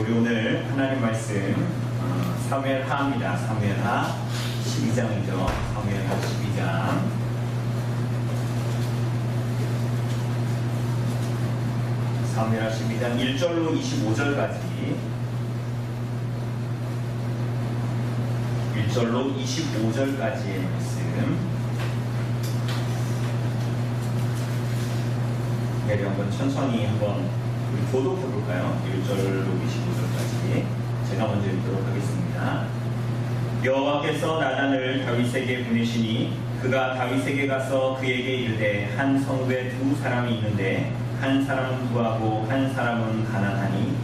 우리 오늘 하나님 말씀 사무엘하입니다. 사무엘하 12장이죠. 사무엘하 12장. 사무엘하 12장 1절로 25절까지 1절로 25절까지의 말씀. 우리 한번 천천히 한번 우리 교독해 볼까요? 1절로 25절까지 제가 먼저 읽도록 하겠습니다. 여호와께서 나단을 다윗에게 보내시니 그가 다윗에게 가서 그에게 이르되 한 성읍에 두 사람이 있는데 한 사람은 부하고 한 사람은 가난하니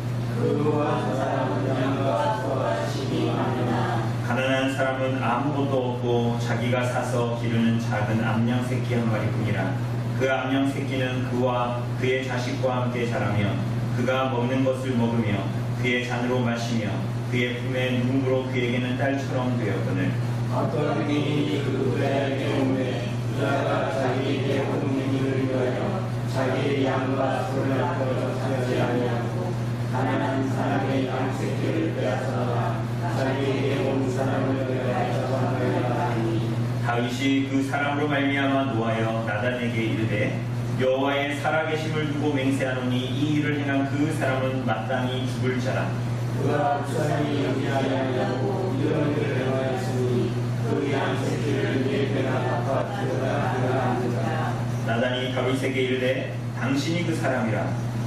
가난한 사람은 아무것도 없고 자기가 사서 기르는 작은 암양 새끼 한 마리뿐이라. 그 암양 새끼는 그와 그의 자식과 함께 자라며 그가 먹는 것을 먹으며 그의 잔으로 마시며 그의 품에 누움으로 그에게는 딸처럼 되었거늘. 어떤 의인이 그 부자에게 오매 부자가 자기에게 온 일을 위하여 자기의 양과 소를 아껴서 아니하고 가난한 사람의 양새끼를 빼앗아가 자기에게 온 사람을 위하여 잡아내라 하니 다윗이 그 사람으로 말미암아 노하여 나단에게 이르되 여호와의 살아계심을 두고 맹세하노니 이 일을 행한 그 사람은 마땅히 죽을 자라. 그가 부산이 여기하냐고 이런 일을 행하였으니 그 양새끼를 네 배나 갚아 주어라. 나단이 다윗에게 이르되 당신이 그 사람이라.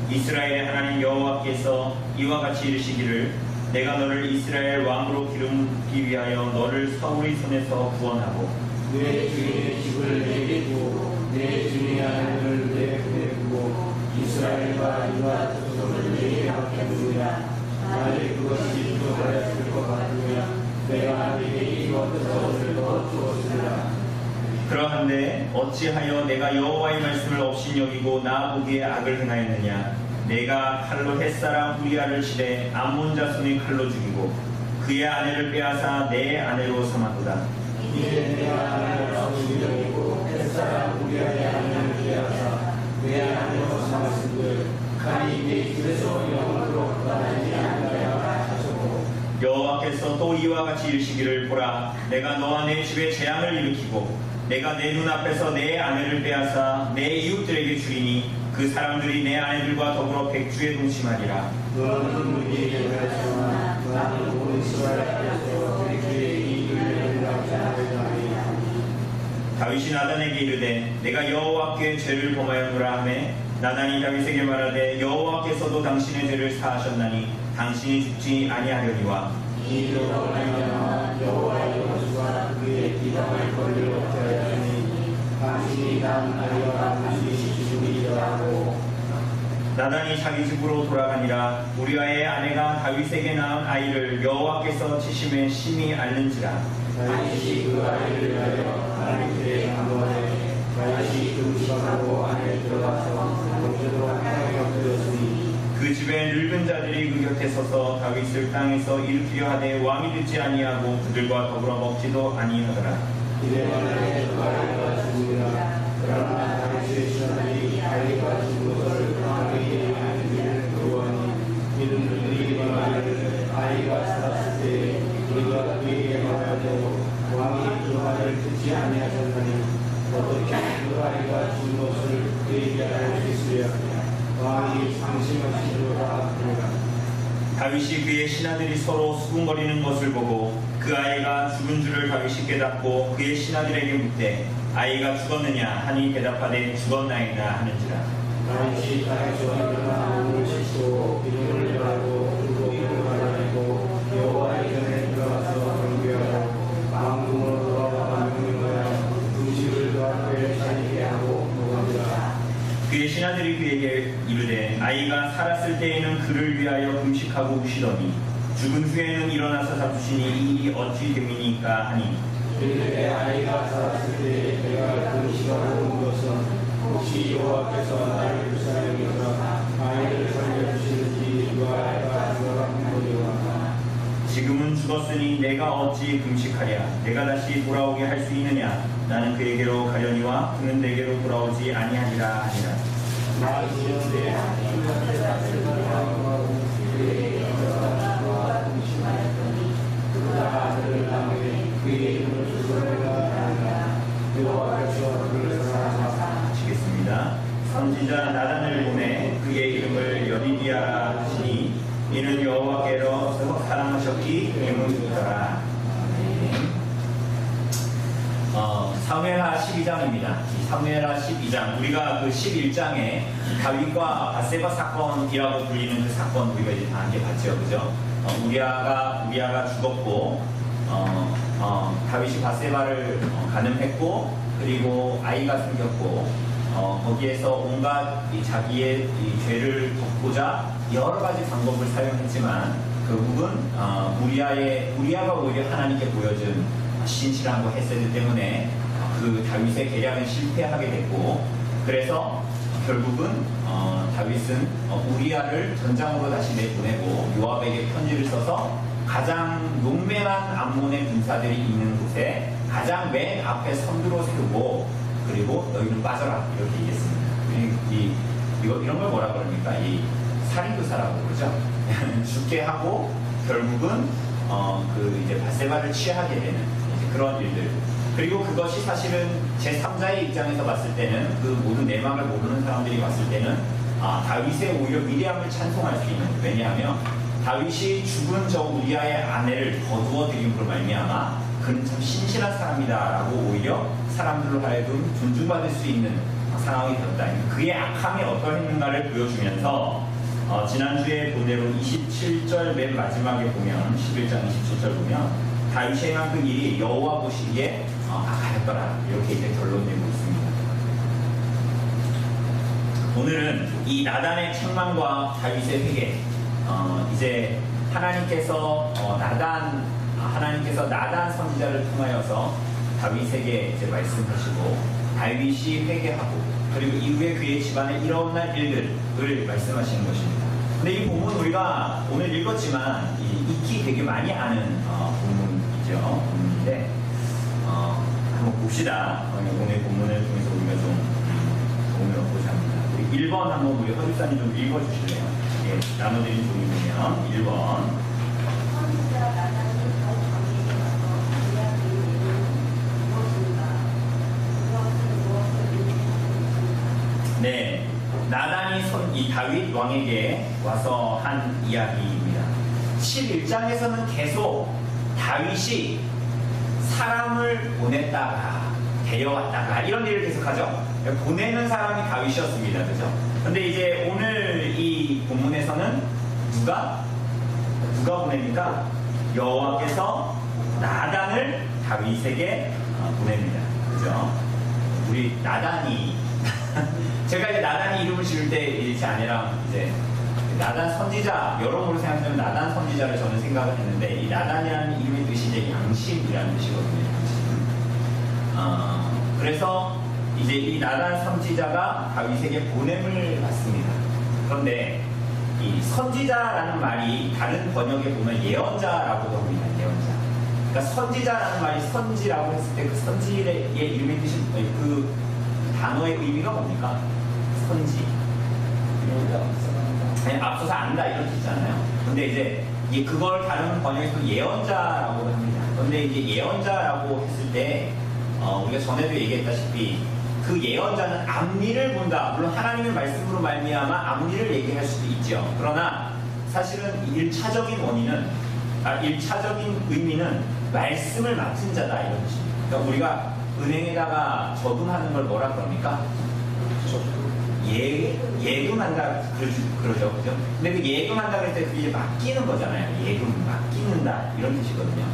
이스라엘의 하나님 여호와께서 이와 같이 이르시기를 내가 너를 이스라엘 왕으로 기름기 위하여 너를 사울의 손에서 구원하고 내 주인의 집을 내게 주고 내 주인의 아내를 내 품에 두고 이스라엘과 유다 족속을 내게 맡겨주리라. 만일 그것이 부족하였을 것 같으면 내가 네게 이것부터 더 주었으리라. 그러한데 어찌하여 내가 여호와의 말씀을 없이 여기고 나 보기에 악을 행하였느냐. 내가 칼로 햇사람 우리아를 치되 암몬 자손의 칼로 죽이고 그의 아내를 빼앗아 내 아내로 삼았도다. 이제 내가 아내를 죽이려고 햇사람 우리아의 아내를 빼앗아 내 아내로 삼았은들 칼이 내 집에서 영원토록 떠나지 않으리라 하셨고 여호와께서 또 이와 같이 이르시기를 보라 내가 너와 내 집에 재앙을 일으키고 내가 내 눈앞에서 내 아내를 빼앗아 내 이웃들에게 주리니 그 사람들이 내 아내들과 더불어 백주에 동침하리라. 너는 우리에게 말하지만 나는 온 이스라엘에서 백주의 이익을 내리라 하리니 다윗이 나단에게 이르되 내가 여호와께 죄를 범하였노라 하매 나단이 다윗에게 말하되 여호와께서도 당신의 죄를 사하셨나니 당신이 죽지 아니하려니와 이로 말미암아 여호와의 원수가 그의 기방을 권리로 하였으니 당신이 난 아이와 당신이 죽으리라 하고 나단이 자기 집으로 돌아가니라. 우리아의 아내가 다윗에게 낳은 아이를 여호와께서 치심에 심히 앓는지라. 다윗이 그 아이를 위하여 하나님께 간구하되 다윗이 금식하고 안에 들어가서 밤새도록 땅에 엎드렸으니 그 집에 늙은 자들이 그 곁에 서서 다윗을 땅에서 일으키려 하되 왕이 되지 아니하고 그들과 더불어 먹지도 아니하더라. 이래만에 그 아이가 죽으리라. 그러나 다윗의 신하들이 아이가 죽은 것을 왕에게 알리기를 두려워하니 이는 그들이 말하기를 아이가 살았을 때 우리가 그에게 말하되 왕이 그 말을 듣지 아니하셨나니 어떻게 그 아이가 죽은 것을 그에게 알 수 있으랴. 왕이 상심하시리라 하니라. 다윗이 그의 신하들이 서로 수군거리는 것을 보고 그 아이가 죽은 줄을 다윗이 깨닫고 그의 신하들에게 묻되 아이가 죽었느냐 하니 대답하되 죽었나이다 하는지라. 다윗이 다윗과 일어나 몸을 씻고 기름을 바르고 물고기를 발라내고 여호와의 전에 들어가서 경배하고 왕궁으로 돌아와 명령하여 음식을 그 앞에 차리게 하고 먹으리라. 그의 신하들이 그에게 이르되 아이가 살았을 때에는 그를 위하여 금식하고 우시더니 죽은 후에는 일어나서 잡수시니 이 일이 어찌 됨이니까 하니 이르되 아이가 살았을 때 내가 금식하고 온 것은 혹시 여호와께서 나를 불쌍히 여겨 아이를 살려주시는지 그 아이가 죽어간 거리와 지금은 죽었으니 내가 어찌 금식하랴. 내가 다시 돌아오게 할 수 있느냐. 나는 그에게로 가려니와 그는 내게로 돌아오지 아니하리라 하니라. 나 지연대 하나님의 뜻을 하고 그에게 이는 여호와께로 사랑하셨기 때문이더라. 사무엘하 12장입니다. 사무엘하 12장, 우리가 그 11장에 다윗과 바세바 사건이라고 불리는 그 사건 우리가 이제 다 함께 봤죠, 그죠? 우리아가 죽었고, 다윗이 바세바를 간음했고, 그리고 아이가 생겼고, 거기에서 온갖 자기의 죄를 덮고자 여러 가지 방법을 사용했지만 결국은 우리아가 오히려 하나님께 보여준 신실함과 헤세드 때문에 그 다윗의 계략은 실패하게 됐고, 그래서 결국은 다윗은 우리아를 전장으로 다시 내보내고 요압에게 편지를 써서 가장 용맹한 암몬의 군사들이 있는 곳에 가장 맨 앞에 선두로 세우고, 그리고 너희는 빠져라 이렇게 얘기했습니다. 이런 걸 뭐라 그럽니까? 이 살인교사라고 그러죠. 죽게 하고 결국은 이제 바세바를 취하게 되는 이제 그런 일들. 그리고 그것이 사실은 제3자의 입장에서 봤을 때는, 그 모든 내막을 모르는 사람들이 봤을 때는 다윗의 오히려 위대함을 찬송할 수 있는. 왜냐하면 다윗이 죽은 저 우리아의 아내를 거두어 들임으로 말미암아 그는 참 신실한 사람이다라고 오히려 사람들로 하여금 존중받을 수 있는 상황이 되었다. 그의 악함이 어떠했는가를 보여주면서 지난주에 본대로 27절 맨 마지막에 보면, 11장 27절 보면 다윗이 행한 그 일이 여호와 보시기에 악하였더라 이렇게 이제 결론 내고 있습니다. 오늘은 이 나단의 책망과 다윗의 회개, 이제 하나님께서 나단 선지자를 통하여서 다윗에게 이제 말씀하시고, 다윗이 회개하고, 그리고 이후에 그의 집안에 일어날 일들을 말씀하시는 것입니다. 근데 이 본문 우리가 오늘 읽었지만 익히 되게 많이 아는 본문인데 한번 봅시다. 오늘 본문을 통해서 우리가 좀 도움을 얻고자 합니다. 1번 한번 우리 허집사님 좀 읽어주실래요? 예, 나눠드린 종이 보면 1번. 네, 나단이 이 다윗 왕에게 와서 한 이야기입니다. 11장에서는 계속 다윗이 사람을 보냈다가 데려왔다가 이런 일을 계속하죠. 보내는 사람이 다윗이었습니다. 그죠? 근데 이제 오늘 이 본문에서는 누가 보냅니까? 여호와께서 나단을 다윗에게 보냅니다. 그죠? 우리 나단이 제가 이제 나단이 이름을 지을 때 제 아내랑 이제 나단 선지자, 여러모로 생각하면 나단 선지자를 저는 생각을 했는데, 이 나단이라는 이름의 뜻이 이제 양심이라는 뜻이거든요. 양심. 그래서 이제 이 나단 선지자가 다윗에게 보냄을 받습니다. 그런데 이 선지자라는 말이 다른 번역에 보면 예언자라고도 합니다. 예언자. 그러니까 선지자라는 말이 선지라고 했을 때 그 선지의 이름의 뜻이, 그 단어의 의미가 뭡니까? 선지. 앞서서 안다 이런 뜻이잖아요. 근데 이제 그걸 다른 번역에서 예언자라고 합니다. 근데 이제 예언자라고 했을 때 우리가 전에도 얘기했다시피 그 예언자는 앞일을 본다. 물론 하나님의 말씀으로 말미암아 앞일을 얘기할 수도 있죠. 그러나 사실은 1차적인 의미는 말씀을 맡은 자다 이런 뜻입니다. 그러니까 우리가 은행에다가 저금하는 걸 뭐라 그럽니까? 예금한다 그러죠, 그죠? 근데 그 예금한다 그럴 때 그게 이제 맡기는 거잖아요. 예금 맡기는다 이런 뜻이거든요.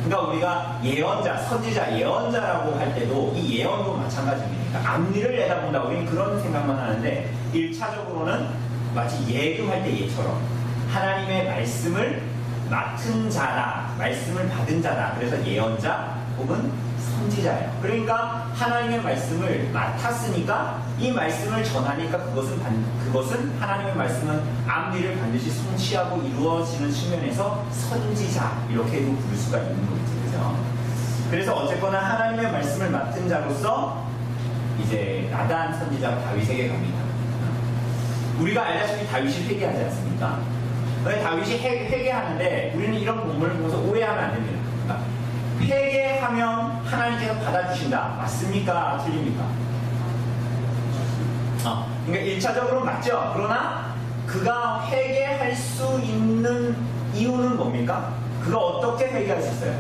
그러니까 우리가 예언자, 선지자, 예언자라고 할 때도 이 예언도 마찬가지입니다. 앞일을 내다본다. 우리는 그런 생각만 하는데 1차적으로는 마치 예금할 때 예처럼 하나님의 말씀을 맡은 자다, 말씀을 받은 자다. 그래서 예언자 혹은 선지자예요. 그러니까 하나님의 말씀을 맡았으니까 이 말씀을 전하니까 그것은 하나님의 말씀은 앞일을 반드시 성취하고 이루어지는 측면에서 선지자 이렇게도 부를 수가 있는 거죠. 그죠? 그래서 어쨌거나 하나님의 말씀을 맡은 자로서 이제 나단 선지자가 다윗에게 갑니다. 우리가 알다시피 다윗이 회개하지 않습니까? 다윗이 회개하는데 우리는 이런 본문을 보면서 오해하면 안 됩니다. 그러니까 회개하면 하나님께서 받아주신다. 맞습니까? 틀립니까? 그러니까 1차적으로 맞죠. 그러나 그가 회개할 수 있는 뭡니까? 그가 어떻게 회개할 수 있어요?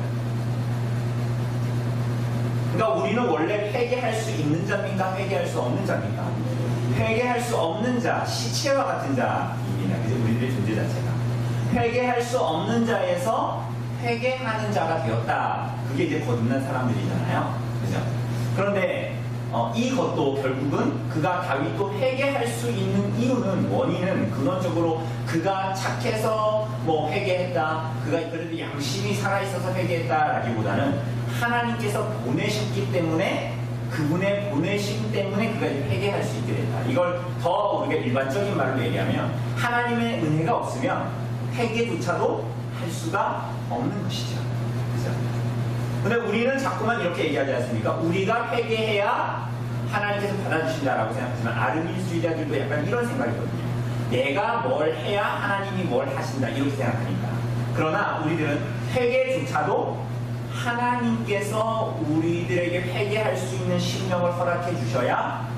그러니까 우리는 원래 회개할 수 있는 자입니까? 회개할 수 없는 자입니까? 회개할 수 없는 자, 시체와 같은 자입니다. 그죠? 우리들의 존재 자체가. 회개할 수 없는 자에서 회개하는 자가 되었다. 그게 이제 거듭난 사람들이잖아요. 그죠? 그런데 이것도 결국은 그가 다윗도 회개할 수 있는 이유는, 원인은 근원적으로 그가 착해서 뭐 회개했다, 그가 그래도 양심이 살아있어서 회개했다라기보다는 하나님께서 보내셨기 때문에, 그분의 보내심 때문에 그가 회개할 수 있게 됐다. 이걸 더 우리가 일반적인 말로 얘기하면 하나님의 은혜가 없으면 회개조차도 할 수가 없는 것이죠. 그죠? 근데 우리는 자꾸만 이렇게 얘기하지 않습니까? 우리가 회개해야 하나님께서 받아주신다라고 생각하지만 아르민주의자들도 약간 이런 생각이거든요. 내가 뭘 해야 하나님이 뭘 하신다 이렇게 생각하니까. 그러나 우리들은 회개조차도 하나님께서 우리들에게 회개할 수 있는 심령을 허락해 주셔야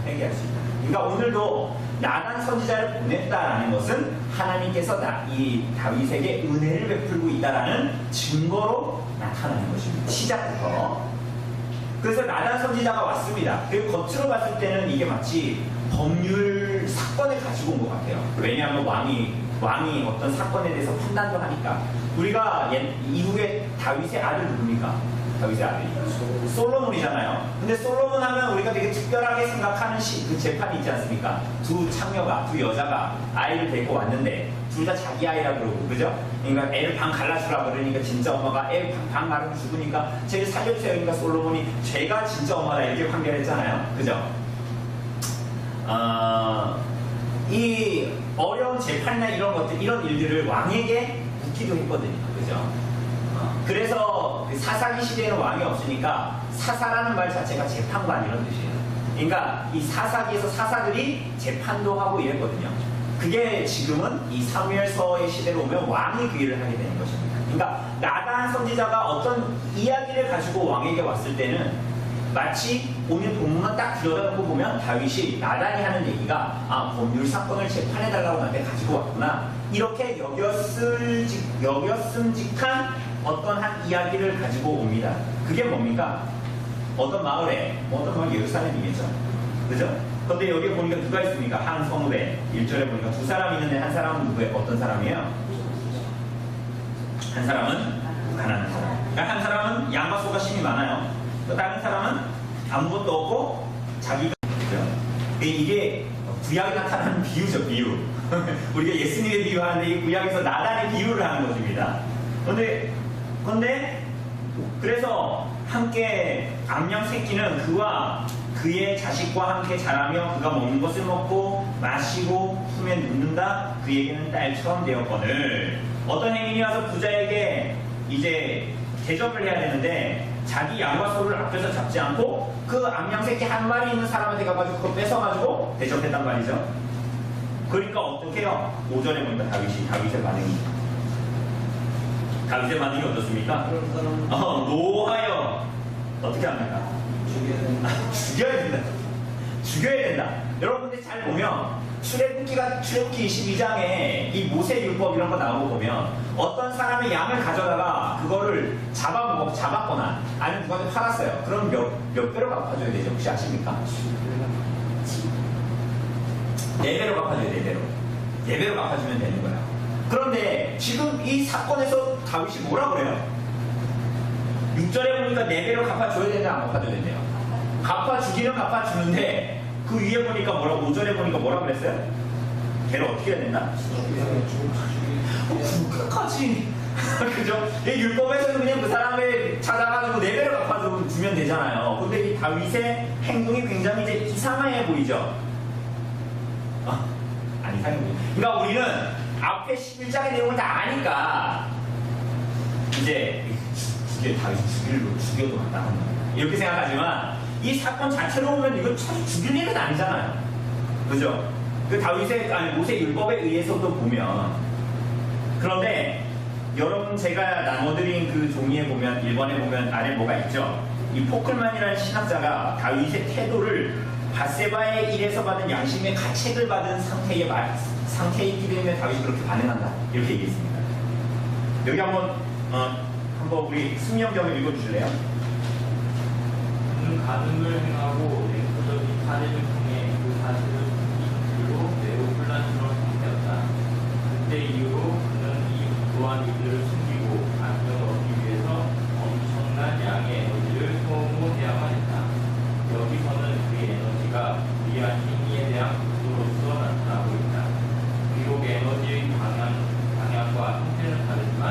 회개할 수 있다. 그러니까 오늘도 나단 선지자를 보냈다라는 것은 하나님께서 이 다윗에게 은혜를 베풀고 있다라는 증거로 나타나는 것입니다. 시작부터. 그래서 나단 선지자가 왔습니다. 그리고 겉으로 봤을 때는 이게 마치 법률 사건을 가지고 온 것 같아요. 왜냐하면 왕이 어떤 사건에 대해서 판단도 하니까. 우리가 이후에 다윗의 아들 누굽니까? 다윗의 아들이 솔로몬이잖아요. 근데 솔로몬 하면 우리가 되게 특별하게 생각하는 그 재판이 있지 않습니까? 두 창녀가, 두 여자가 아이를 데리고 왔는데 둘 다 자기 아이라 그러고, 그죠? 그러니까 애를 반 갈라주라 그러니까 진짜 엄마가 애 반 마르고 죽으니까 쟤를 살려주세요. 그러니까 솔로몬이 쟤가 진짜 엄마다 이렇게 판결했잖아요. 그죠? 이 어려운 재판이나 이런 것들, 이런 일들을 왕에게 묻기도 했거든요. 그죠? 그래서 사사기 시대에는 왕이 없으니까 사사라는 말 자체가 재판관 이런 뜻이에요. 그러니까 이 사사기에서 사사들이 재판도 하고 이랬거든요. 그게 지금은 이 사무엘서의 시대로 오면 왕이 그 일을 하게 되는 것입니다. 그러니까 나단 선지자가 어떤 이야기를 가지고 왕에게 왔을 때는 마치 오늘 본문만 딱 들여다보고 보면 다윗이 나단이 하는 얘기가 법률 사건을 재판해달라고 나한테 가지고 왔구나, 이렇게 여겼음직한 어떤 한 이야기를 가지고 옵니다. 그게 뭡니까? 어떤 마을 예루살렘이겠죠. 그죠? 근데 여기 보니까 누가 있습니까? 한 성읍에 1절에 보니까 두 사람 있는데 한 사람은 누구예요? 어떤 사람이에요? 한 사람은 가난한 사람. 그러니까 한 사람은 양과 소가 심이 많아요. 또 다른 사람은 아무것도 없고 자기가, 그죠? 이게 구약에 나타나는 비유죠, 비유. 우리가 예수님의 비유하는데 이 구약에서 나단의 비유를 하는 것입니다. 그런데 그래서 함께 암양 새끼는 그와 그의 자식과 함께 자라며 그가 먹는 것을 먹고 마시고 품에 눕는다. 그에게는 딸처럼 되었거늘. 어떤 행인이 와서 부자에게 이제 대접을 해야 되는데 자기 양과 소를 앞에서 잡지 않고 그 암양 새끼 한 마리 있는 사람한테 가가지고 그거 뺏어가지고 대접했단 말이죠. 그러니까 어떻게 해요? 5절에 보니까 다윗의 반응이 어떻습니까? 노하여 어떻게 합니까? 죽여야 된다. 여러분들 잘 보면 출애굽기 22장에 이 모세 율법 이런 거 나오고 보면 어떤 사람의 양을 가져다가 그거를 잡았거나 아니면 누구한테 팔았어요. 그럼 몇 배로 갚아줘야 되죠? 혹시 아십니까? 4배로 갚아줘야 돼요. 4배로 갚아주면 되는 거야. 그런데 지금 이 사건에서 다윗이 뭐라 그래요? 6절에 보니까 4배로 갚아줘야 되냐, 안 갚아줘야 된대요. 갚아주기는 갚아주는데 그 위에 보니까 5절에 보니까 뭐라 그랬어요? 걔를 어떻게 해야 된다? 끝까지 그죠? 이 율법에서는 그냥 그 사람을 찾아가지고 4배로 갚아주면 되잖아요. 근데 이 다윗의 행동이 굉장히 이제 이상해 보이죠? 안 이상해 보이죠? 그러니까 우리는 앞에 11장의 내용을 다 아니까 이제 다윗이 죽여도 마땅한 거야 이렇게 생각하지만 이 사건 자체로 보면 이거 사실 죽일 일은 아니잖아요. 그죠? 그 모세 율법에 의해서도 보면. 그런데 여러분 제가 나눠드린 그 종이에 보면 1번에 보면 안에 뭐가 있죠? 이 포클만이라는 신학자가 다윗의 태도를 밧세바의 일에서 받은 양심의 가책을 받은 상태에 있기 때문에 다윗이 그렇게 반응한다 이렇게 얘기했습니다. 여기 한번 우리 승려경을 읽어주실래요? 그는 가늠을 행하고 냉소적인 사례를 통해 그 사실을 숨긴 뒤로 매우 혼란스러운 상태였다. 그때 이후로 그는 이 또한 이들을 숨기고 안정을 얻기 위해서 엄청난 양의 에너지를 소모해야만 했다. 여기서는 그의 에너지가 위한 행위에 대한 구조로서 나타나고 있다. 비록 에너지의 방향과 형태는 다르지만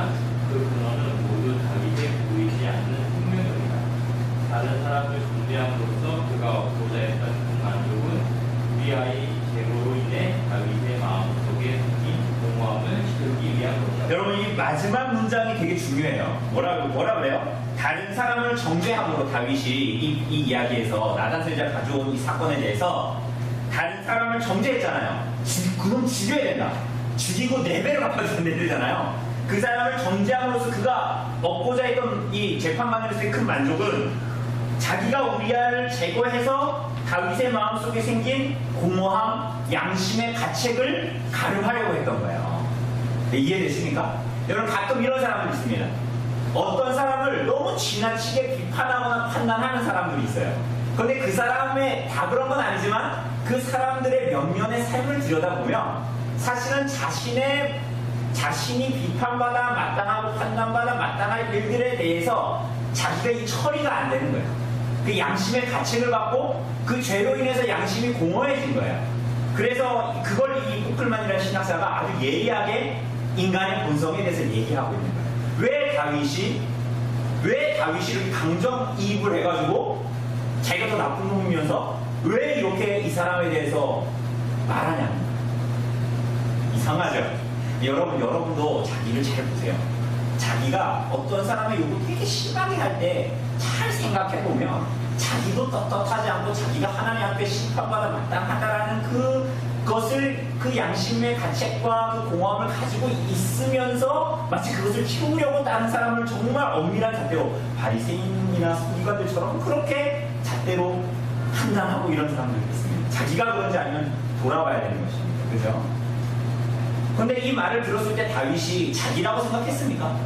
그 근원은 모두 자기에게 보이지 않는 생명력이다. 다른 사람을 존재함으로써 그가 얻고자 했던 그 만족은 우리아의 제로로 인해 다윗의 마음속에 생긴 공허함을 채우기 위한 것이다. 여러분 이 마지막 문장이 되게 중요해요. 뭐라 그래요? 다른 사람을 정죄함으로 다윗이 이 이야기에서 나단 선지자가 가져온 이 사건에 대해서 다른 사람을 정죄했잖아요. 그럼 죽여야 된다. 죽이고 4배로 갚아주면 되잖아요. 그 사람을 정죄함으로써 그가 얻고자 했던 이 재판관으로서의 큰 만족은 자기가 우리아를 제거해서 다윗의 마음속에 생긴 공허함, 양심의 가책을 가름하려고 했던 거예요. 네, 이해되십니까? 여러분 가끔 이런 사람들이 있습니다. 어떤 사람을 너무 지나치게 비판하거나 판단하는 사람들이 있어요. 그런데 그 사람의 다 그런 건 아니지만 그 사람들의 몇몇의 삶을 들여다보면 사실은 자신이 비판받아 마땅하고 판단받아 마땅할 일들에 대해서 자기가 이 처리가 안 되는 거예요. 그 양심의 가책을 받고 그 죄로 인해서 양심이 공허해진 거예요. 그래서 그걸 이 포클만이라는 신학자가 아주 예리하게 인간의 본성에 대해서 얘기하고 있는 거예요. 왜 다윗이 이렇게 감정이입을 해가지고 자기가 더 나쁜 놈이면서 왜 이렇게 이 사람에 대해서 말하냐는 거예요. 이상하죠? 여러분도 자기를 잘 보세요. 자기가 어떤 사람의 욕을 되게 심하게 할 때 잘 생각해보면 자기도 떳떳하지 않고 자기가 하나님 앞에 심판받아 마땅하다라는 그것을 그 양심의 가책과 그 공허함을 가지고 있으면서 마치 그것을 키우려고 다른 사람을 정말 엄밀한 잣대로 바리새인이나 서기관들처럼 그렇게 잣대로 판단하고 이런 사람들이 있습니다. 자기가 그런지 아니면 돌아봐야 되는 것입니다. 그죠? 그런데 이 말을 들었을 때 다윗이 자기라고 생각했습니까?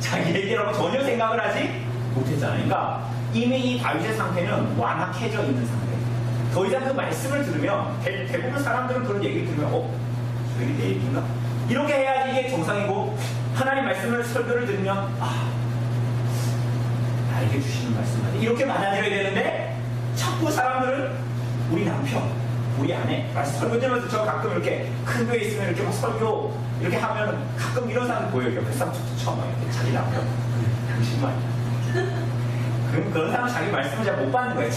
자기에게라고 전혀 생각을 하지 못했잖아요. 그러니까 이미 이 다윗의 상태는 완악해져 있는 상태예요. 더 이상 그 말씀을 들으면 대부분 사람들은 그런 얘기를 들으면 저게 내 얘기인가? 이렇게 해야지 이게 정상이고 하나님 말씀을 설교를 들으면 나에게 주시는 말씀 같아. 이렇게 받아들여야 되는데 자꾸 사람들은 우리 남편 우리 아내 말씀 설교 들으면서 저 가끔 이렇게 큰 교회 있으면 이렇게 막 설교 이렇게 하면 가끔 이런 사람 보여요. 옆에 사람 처음 이렇게 자기 남편 당신 말이야. 그런 사람은 자기 말씀을 잘 못 받는 거예요.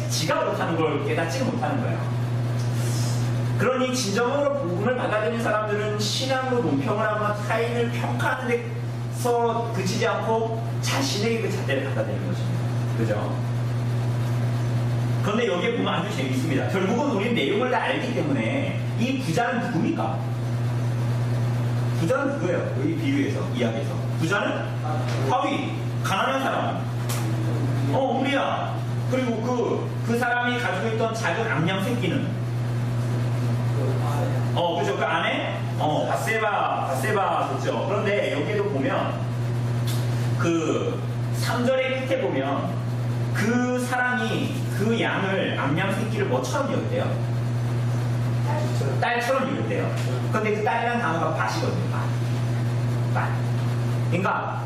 지가 그렇다는 걸 깨닫지 못하는 거예요. 그러니 진정으로 복음을 받아들이는 사람들은 신앙으로 논평을 하거나 타인을 평가하는 데서 그치지 않고 자신에게 그 잣대를 갖다 대는 것입니다. 그죠? 그런데 여기에 보면 아주 재밌습니다. 결국은 우리는 내용을 다 알기 때문에 이 부자는 누굽니까? 부자는 누구예요? 여기 비유에서, 이야기에서. 부자는 하위, 가난한 사람. 우리야. 그리고 그 사람이 가지고 있던 작은 암양 새끼는 그죠. 그 안에 바세바 좋죠. 그런데 여기에도 보면 그 3절의 끝에 보면 그 사람이 그 양을 암양 새끼를 뭐처럼 여겼대요? 딸처럼 여겼대요. 그런데 그 딸이라는 단어가 밭이거든요. 밭. 그러니까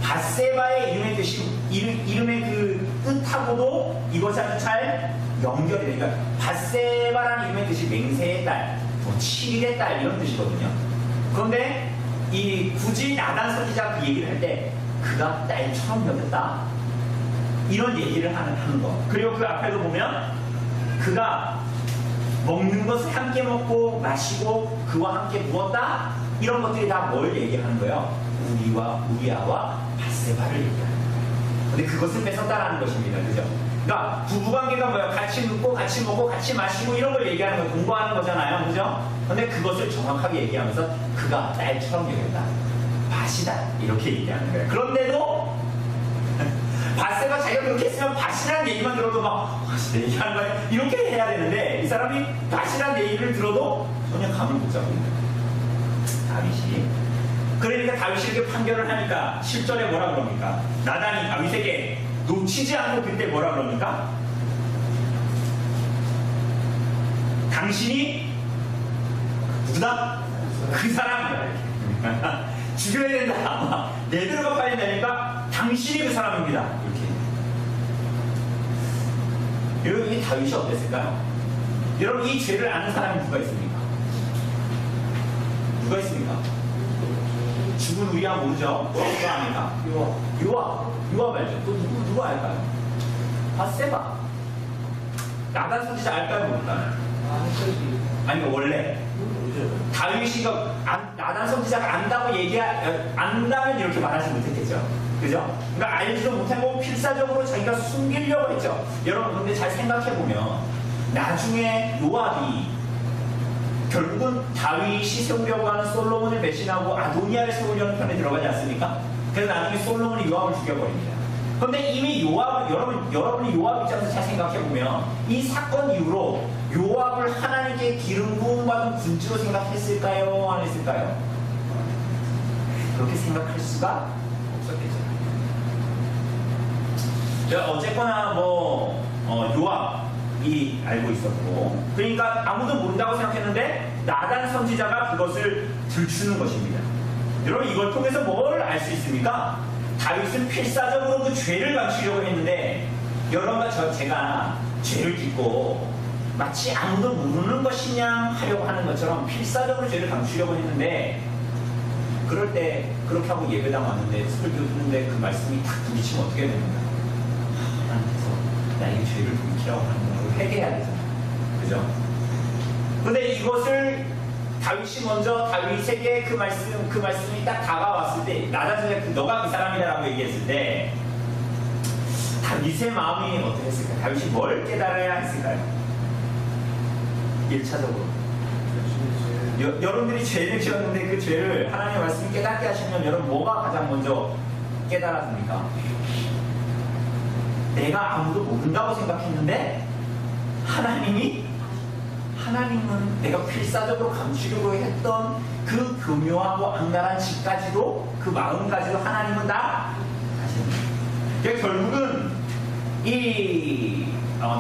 밧세바의 이름의 그 뜻하고도 이것이 아주 잘 연결이 되니까 밧세바라는 이름의 뜻이 맹세의 딸, 7일의 딸 이런 뜻이거든요. 그런데 굳이 나단 선지자가 그 얘기를 할 때 그가 딸처럼 여겼다 이런 얘기를 하는 거. 그리고 그 앞에도 보면 그가 먹는 것을 함께 먹고 마시고 그와 함께 누웠다 이런 것들이 다 뭘 얘기하는 거예요? 우리아와 밧세바를 얘기하는 거예요. 근데 그것을 뺏었다라는 것입니다. 그죠? 그러니까 부부관계가 뭐예요? 같이 눕고 같이 먹고 같이 마시고 이런 걸 얘기하는 거예요. 공부하는 거잖아요. 그죠? 근데 그것을 정확하게 얘기하면서 그가 딸처럼 여겼다. 밭이다. 이렇게 얘기하는 거예요. 그런데도 밧세바 자기가 그렇게 했으면 밭이라는 얘기만 들어도 막 얘기하는 거예요. 이렇게 해야 되는데 이 사람이 밭이라는 얘기를 들어도 전혀 감을 못 잡고 있는 거예요. 다윗이 그러니까 다윗이 이렇게 판결을 하니까 10절에 뭐라 그럽니까? 나단이 다윗에게 놓치지 않고 그때 뭐라 그럽니까? 당신이 누구다? 그 사람이다. 죽여야 된다. 내들어가 빨리 내니까 당신이 그 사람입니다. 이렇게. 여러분, 이 다윗이 어땠을까요? 여러분, 이 죄를 아는 사람이 누가 있습니까? 누가 있습니까? 죽은 우리야 모르죠? 누가 압니까? 요압 알죠? 또 누가 알까요? 바세바. 나단 선지자 알까요? 모를까요? 아니, 원래 다윗이 나단 선지자가 안다면 이렇게 말하지 못했겠죠. 그죠? 그러니까 알지도 못하고 필사적으로 자기가 숨기려고 했죠. 여러분, 근데 잘 생각해보면 나중에 요압이 결국은 다윗이 세우려고 하는 솔로몬을 배신하고 아도니아를 세우려는 편에 들어가지 않습니까? 그래서 나중에 솔로몬이 요압을 죽여버립니다. 그런데 이미 여러분이 요압 입장에서 잘 생각해보면 이 사건 이후로 요압을 하나님께 기름 부음받은 군주로 생각했을까요? 안 했을까요? 그렇게 생각할 수가 없었겠죠. 어쨌거나 요압이 알고 있었고, 그러니까 아무도 모른다고 생각했는데 나단 선지자가 그것을 들추는 것입니다. 여러분, 이걸 통해서 뭘 알 수 있습니까? 다윗은 필사적으로 그 죄를 감추려고 했는데, 여러분과 제가 죄를 짓고 마치 아무도 모르는 것이냐 하려고 하는 것처럼 필사적으로 죄를 감추려고 했는데, 그럴 때 그렇게 하고 예배당 왔는데 설교 듣는데 그 말씀이 딱 부딪히면 어떻게 됩니까? 하나님께서 나에게 죄를 돌이키라고 하는 걸 회개해야 되잖아요. 그죠? 근데 이것을 다윗이 먼저 다윗에게 그 말씀이 딱 다가왔을 때, 나단선지자가 너가 그 사람이다라고 얘기했을 때 다윗의 마음이 어떻게 했을까요? 다윗이 뭘 깨달아야 했을까요? 1차적으로 여러분들이 죄를 지었는데 그 죄를 하나님의 말씀이 깨닫게 하시면 여러분 뭐가 가장 먼저 깨달았습니까? 내가 아무도 모른다고 생각했는데 하나님은 내가 필사적으로 감추려고 했던 그 교묘하고 악랄한 짓까지도, 그 마음까지도 하나님은 다 아십니다. 그러니까 결국은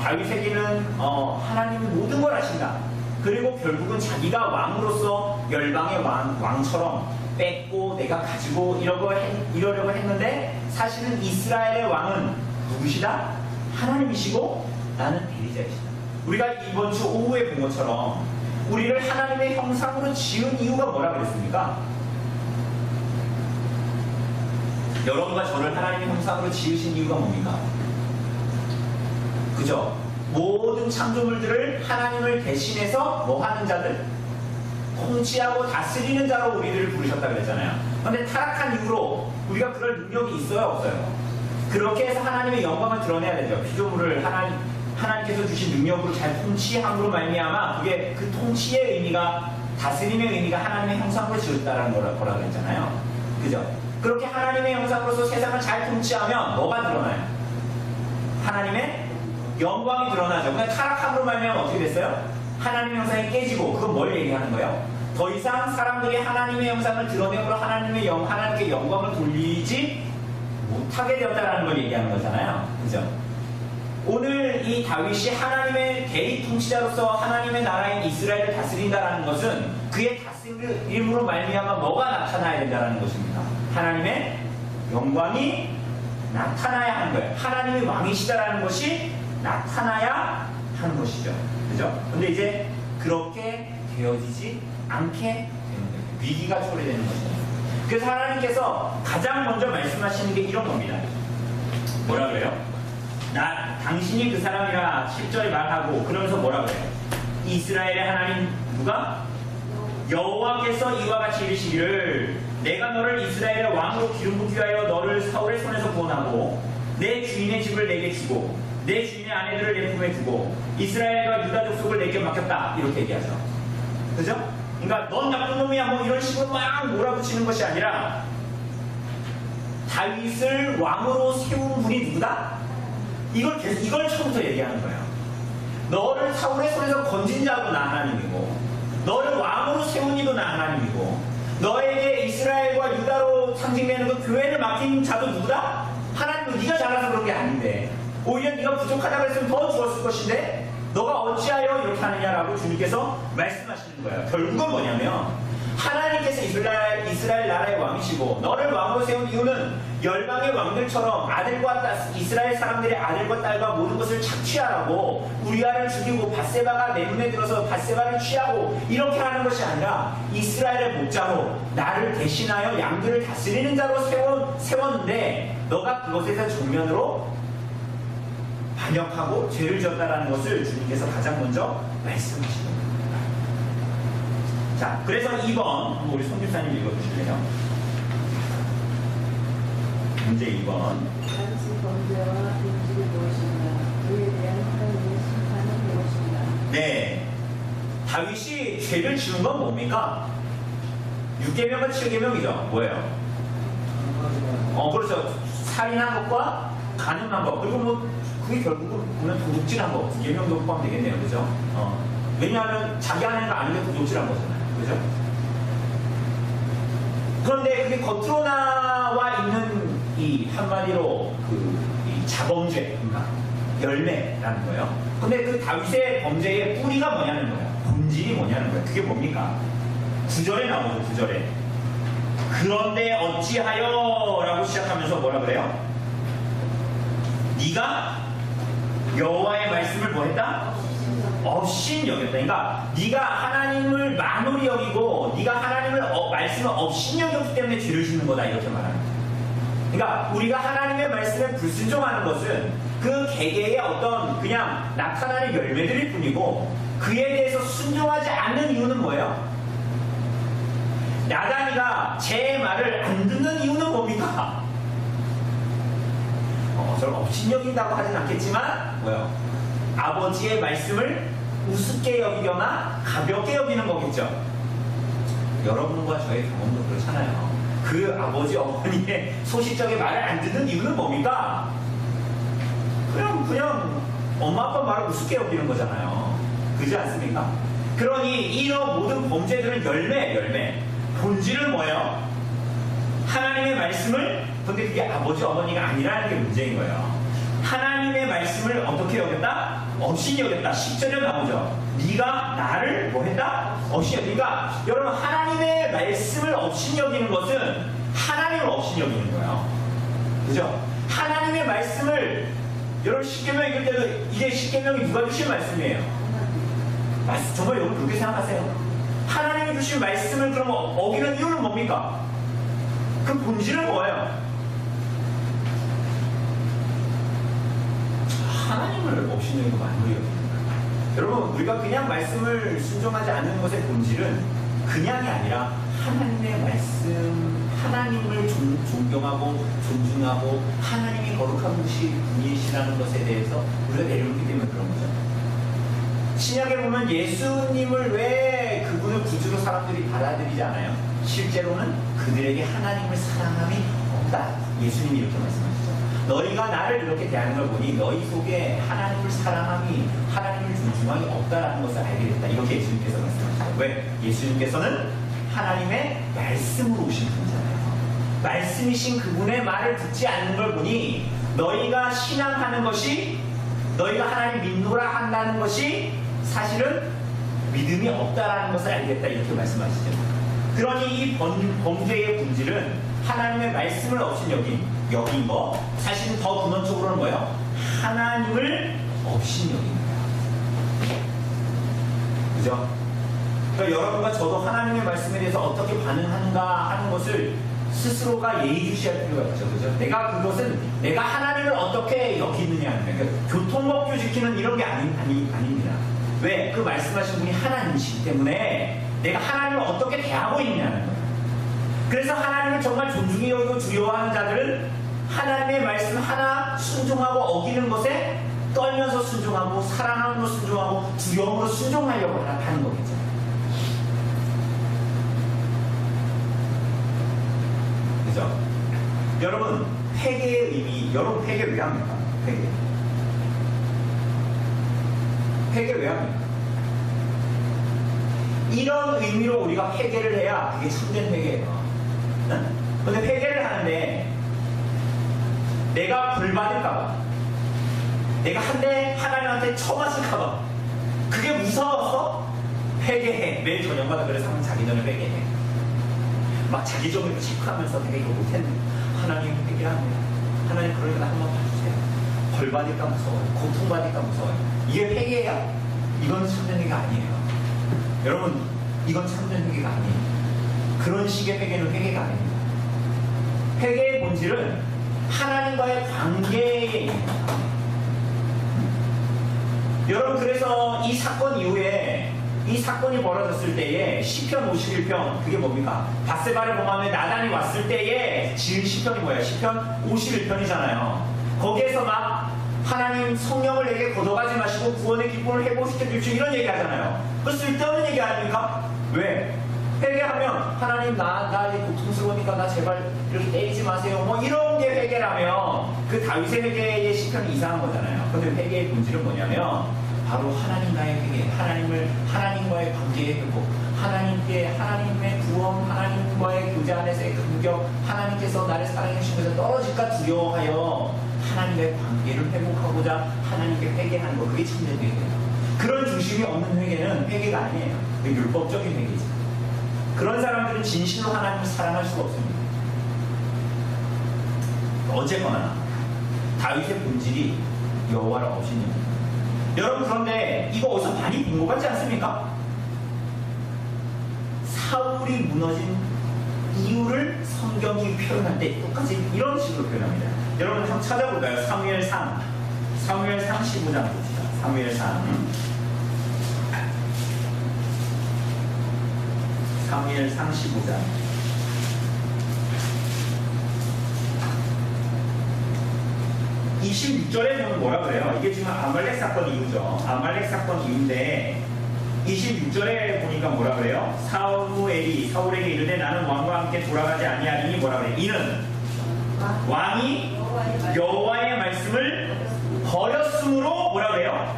다윗에게는 하나님이 모든 걸 아신다. 그리고 결국은 자기가 왕으로서 열방의 왕처럼 뺏고 내가 가지고 이러려고 했는데, 사실은 이스라엘의 왕은 누구시다? 하나님이시고 나는 대리자이시다. 우리가 이번 주 오후에 본 것처럼 우리를 하나님의 형상으로 지은 이유가 뭐라 그랬습니까? 여러분과 저를 하나님의 형상으로 지으신 이유가 뭡니까? 그죠? 모든 창조물들을 하나님을 대신해서 뭐 하는 자들? 통치하고 다스리는 자로 우리들을 부르셨다 그랬잖아요. 그런데 타락한 이후로 우리가 그럴 능력이 있어요, 없어요? 그렇게 해서 하나님의 영광을 드러내야 되죠. 피조물을 하나님께서 주신 능력으로 잘 통치함으로 말미암아 그게 그 통치의 의미가, 다스림의 의미가 하나님의 형상으로 지었다라는 거라 그랬잖아요. 그죠? 그렇게 하나님의 형상으로서 세상을 잘 통치하면 뭐가 드러나요? 하나님의 영광이 드러나죠. 그러니까 타락함으로 말미암아 어떻게 됐어요? 하나님의 형상이 깨지고, 그건 뭘 얘기하는 거예요? 더 이상 사람들이 하나님의 형상을 드러내므로 하나님께 영광을 돌리지 못하게 되었다라는 걸 얘기하는 거잖아요. 그죠? 오늘 이 다윗이 하나님의 대리 통치자로서 하나님의 나라인 이스라엘을 다스린다라는 것은 그의 다스림으로 말미암아 뭐가 나타나야 된다는 것입니다. 하나님의 영광이 나타나야 하는 거예요. 하나님이 왕이시다라는 것이 나타나야 하는 것이죠. 그죠? 근데 이제 그렇게 되어지지 않게 되는 거예요. 위기가 초래되는 것이죠. 그래서 하나님께서 가장 먼저 말씀하시는 게 이런 겁니다. 뭐라 그래요? 당신이 그 사람이라 10절에 말하고, 그러면서 뭐라 그래요? 이스라엘의 하나님 누가? 여호와께서 이와 같이 이르시기를, 내가 너를 이스라엘의 왕으로 기름 붓기 위하여 너를 사울의 손에서 구원하고 내 주인의 집을 내게 주고 내 주인의 아내들을 내 품에 두고 이스라엘과 유다 족속을 내게 맡겼다. 이렇게 얘기하죠. 그죠? 그러니까 넌 나쁜 놈이야 뭐 이런 식으로 막 몰아붙이는 것이 아니라, 다윗을 왕으로 세운 분이 누구다? 이걸 처음부터 얘기하는 거예요. 너를 사울의 손에서 건진 자도 나 하나님이고, 너를 왕으로 세운 이도 나 하나님이고, 너에게 이스라엘과 유다로 상징되는 그 교회를 맡긴 자도 누구다? 하나님은 네가 잘나서 그런 게 아닌데 오히려 네가 부족하다고 했으면 더 주었을 것인데 너가 어찌하여 이렇게 하느냐라고 주님께서 말씀하시는 거예요. 결국은 뭐냐면 하나님께서 이스라엘 나라의 왕이시고 너를 왕으로 세운 이유는 열방의 왕들처럼 이스라엘 사람들의 아들과 딸과 모든 것을 착취하라고 우리아를 죽이고 밧세바가 내 눈에 들어서 밧세바를 취하고 이렇게 하는 것이 아니라 이스라엘의 목자로 나를 대신하여 양들을 다스리는 자로 세웠는데 너가 그것에서 정면으로 반역하고 죄를 지었다라는 것을 주님께서 가장 먼저 말씀하시는 겁니다. 자, 그래서 2번 우리 손교사님 읽어주실래요? 문제 2번. 단지 범죄와 인질이 무엇인가? 그에 대한 하나님의 심판은 무엇인가? 네, 다윗이 죄를 지은 건 뭡니까? 6계명과 7계명이죠. 뭐예요? 그렇죠. 살인한 것과 간음한 것, 그리고 뭐 그게 결국은 보면 도둑질한 거 2계명도 포함되겠네요. 그죠? 왜냐하면 자기 하는 거 아닌데 도둑질한 거잖아요. 그죠? 그런데 그게 겉으로 나와 있는 이 한마디로 이 자범죄인가 열매라는 거예요. 근데 그 다윗의 범죄의 뿌리가 뭐냐는 거예요. 본질이 뭐냐는 거예요. 그게 뭡니까? 9절에 나오죠. 9절에. 그런데 어찌하여 라고 시작하면서 뭐라 그래요? 네가 여호와의 말씀을 뭐 했다? 없인 여겼다. 그러니까 네가 하나님을 만홀히 여기고 네가 하나님을 말씀을 없인 여겼기 때문에 죄를 짓는 거다 이렇게 말하는 거예요. 그러니까 우리가 하나님의 말씀에 불순종하는 것은 그 개개의 어떤 그냥 나타나는 열매들일 뿐이고 그에 대해서 순종하지 않는 이유는 뭐예요? 나단이가 제 말을 안 듣는 이유는 뭡니까? 저를 없인 여긴다고 하진 않겠지만 뭐예요? 아버지의 말씀을 우습게 여기거나 가볍게 여기는 거겠죠. 여러분과 저의 경험도 그렇잖아요. 그 아버지 어머니의 소시적인 말을 안 듣는 이유는 뭡니까? 그냥 엄마 아빠 말을 우습게 여기는 거잖아요. 그렇지 않습니까? 그러니 이런 모든 범죄들은 열매. 본질은 뭐예요? 하나님의 말씀을, 근데 그게 아버지 어머니가 아니라는 게 문제인 거예요. 하나님의 말씀을 어떻게 여겼다? 없이 여겼다. 10절에 나오죠. 네가 나를 뭐 했다? 없이 여기니까 여러분 하나님의 말씀을 없이 여기는 것은 하나님을 없이 여기는 거예요. 그죠? 하나님의 말씀을 여러분 10계명 읽을 때도 이제 10계명이 누가 주신 말씀이에요? 정말 여러분 그렇게 생각하세요? 하나님이 주신 말씀을 그러면 어기는 이유는 뭡니까? 그 본질은 뭐예요? 하나님을 없이 여기고 만물이 여깁니다. 여러분 우리가 그냥 말씀을 순종하지 않는 것의 본질은 그냥이 아니라 하나님의 말씀, 하나님을 존경하고 존중하고 하나님이 거룩한 분이시라는 것에 대해서 우리가 내려오기 때문에 그런 거죠. 신약에 보면 예수님을 왜 그분을 구주로 사람들이 받아들이지 않아요? 실제로는 그들에게 하나님을 사랑함이 없다. 예수님이 이렇게 말씀하시죠. 너희가 나를 이렇게 대하는 걸 보니 너희 속에 하나님을 사랑함이, 하나님을 존중함이 없다라는 것을 알게 됐다. 이렇게 예수님께서 말씀하시죠. 왜? 예수님께서는 하나님의 말씀으로 오신 분이잖아요. 말씀이신 그분의 말을 듣지 않는 걸 보니 너희가 신앙하는 것이, 너희가 하나님 믿노라 한다는 것이 사실은 믿음이 없다라는 것을 알겠다. 이렇게 말씀하시죠. 그러니 이 범죄의 본질은 하나님의 말씀을 없인 여긴 거, 사실은 더 근원적으로는 뭐예요? 하나님을 없인 여긴 거예요. 그죠? 그러니까 여러분과 저도 하나님의 말씀에 대해서 어떻게 반응하는가 하는 것을 스스로가 예의주시할 필요가 있죠. 그죠? 내가 하나님을 어떻게 여기느냐는 거예요. 그러니까 교통법규 지키는 이런 게 아닙니다. 왜? 그 말씀하신 분이 하나님이시기 때문에 내가 하나님을 어떻게 대하고 있냐는 거예요. 그래서 하나님을 정말 존중히 여기고 두려워하는 자들은 하나님의 말씀 하나 순종하고 어기는 것에 떨면서 순종하고 사랑함으로 순종하고 두려움으로 순종하려고 하는 거겠죠. 그죠? 여러분 회개의 의미, 여러분 회개 왜 합니까? 회개 왜 합니까? 이런 의미로 우리가 회개를 해야 그게 참된 회개예요. 근데 회개를 하는데 내가 벌받을까봐, 내가 한 대 하나님한테 쳐맞을까봐, 그게 무서워서 회개해. 매일 저녁마다 그래서 항상 자기 전에 회개해. 막 자기 적으로 체크하면서 내가 이거 못했는데 하나님 회개합니다. 하나님 그러니까 한번 봐주세요. 벌받을까 무서워요. 고통받을까 무서워요. 이게 회개야? 이건 참된 회개가 아니에요. 여러분, 이건 참된 회개가 아니에요. 그런 식의 회개는 회개가 아닙니다. 회개의 본질은 하나님과의 관계에 있습니다. 여러분, 그래서 이 사건 이후에, 이 사건이 벌어졌을 때에 시편 51편, 그게 뭡니까? 밧세바를 범하며 나단이 왔을 때에 지은 시편이 뭐예요? 시편 51편이잖아요. 거기에서 막 하나님 성령을 내게 걷어가지 마시고 구원의 기쁨을 회복시켜 주십시오, 이런 얘기 하잖아요. 그 쓸데없는 얘기 아닙니까? 왜? 회개하면 하나님 나 이제 고통스러우니까 나 제발 이렇게 때리지 마세요, 뭐 이런 게 회개라면 그 다윗의 회개의 시편이 이상한 거잖아요. 근데 회개의 본질은 뭐냐면 바로 하나님과의 회개, 하나님과의 관계의 회복, 하나님의 구원, 하나님과의 교제 안에서의 감격, 하나님께서 나를 사랑해 주시면서 떨어질까 두려워하여 하나님의 관계를 회복하고자 하나님께 회개하는 거, 그게 참된 회개예요. 그런 중심이 없는 회개는 회개가 아니에요. 그게 율법적인 회개지. 그런 사람들은 진실로 하나님을 사랑할 수가 없습니다. 어쨌거나 다윗의 본질이 여호와를 없이는, 여러분, 그런데 이거 어디서 많이 본 것 같지 않습니까? 사울이 무너진 이유를 성경이 표현할 때 똑같이 이런 식으로 표현합니다. 여러분 한번 찾아볼까요? 사무엘상 15장 봅시다. 사무엘상 15장 26절에 보면 뭐라 그래요? 이게 지금 아말렉 사건 이후죠. 아말렉 사건 이후인데 26절에 보니까 뭐라 그래요? 사무엘이 사울에게 이르되 나는 왕과 함께 돌아가지 아니하리니 뭐라 그래요? 이는 왕이 여호와의 말씀을 버렸으므로 뭐라 그래요?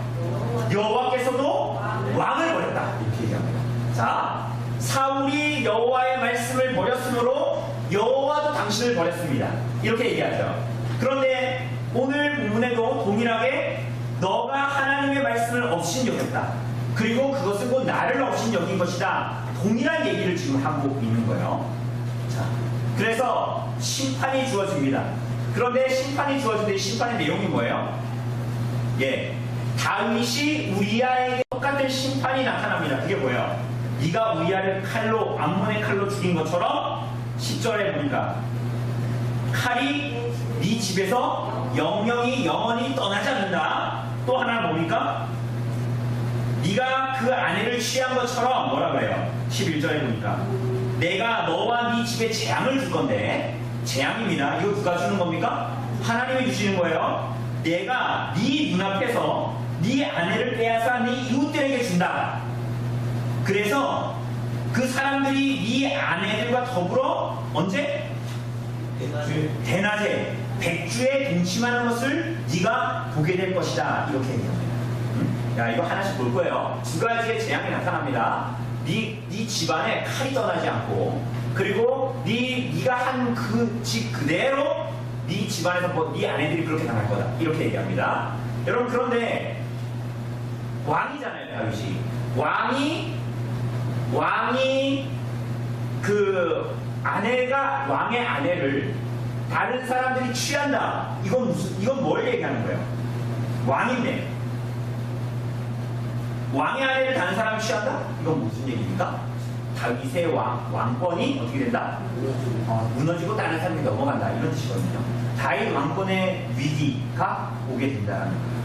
여호와께서도 왕을 버렸다, 이렇게 얘기합니다. 자, 사울이 여호와의 말씀을 버렸으므로 여호와도 당신을 버렸습니다, 이렇게 얘기하죠. 그런데 오늘 본문에도 동일하게 너가 하나님의 말씀을 없인 여겼다, 그리고 그것은 곧 나를 없인 여긴 것이다, 동일한 얘기를 지금 하고 있는 거예요. 자, 그래서 심판이 주어집니다. 그런데 심판이 주어진데 이 심판의 내용이 뭐예요? 예, 다윗이 우리아에게 똑같은 심판이 나타납니다. 그게 뭐예요? 네가 우리아를 칼로, 암몬의 칼로 죽인 것처럼 10절에 보니까 칼이 네 집에서 영영이 영원히 떠나지 않는다. 또 하나 뭡니까? 네가 그 아내를 취한 것처럼 뭐라 그래요? 11절에 보니까 내가 너와 네 집에 재앙을 줄 건데, 재앙입니다. 이거 누가 주는 겁니까? 하나님이 주시는 거예요. 내가 네 눈앞에서 네 아내를 빼앗아 네 이웃들에게 준다. 그래서 그 사람들이 네 아내들과 더불어 언제? 대낮에 백주에 동침하는 것을 네가 보게 될 것이다, 이렇게 얘기합니다. 야, 이거 하나씩 볼 거예요. 두 가지의 재앙이 나타납니다. 네 집안에 칼이 떠나지 않고, 그리고 네가 한 그 집 그대로 네 집안에서 네 아내들이 그렇게 당할 거다, 이렇게 얘기합니다. 여러분, 그런데 왕이잖아요, 다윗이. 왕이 그 아내가, 왕의 아내를 다른 사람들이 취한다. 이건 뭘 얘기하는 거예요? 왕인데 왕의 아내를 다른 사람이 취한다? 이건 무슨 얘기입니까? 다윗의 왕권이 어떻게 된다? 무너지고 다른 사람이 넘어간다, 이런 뜻이거든요. 다윗 왕권의 위기가 오게 된다는 거예요.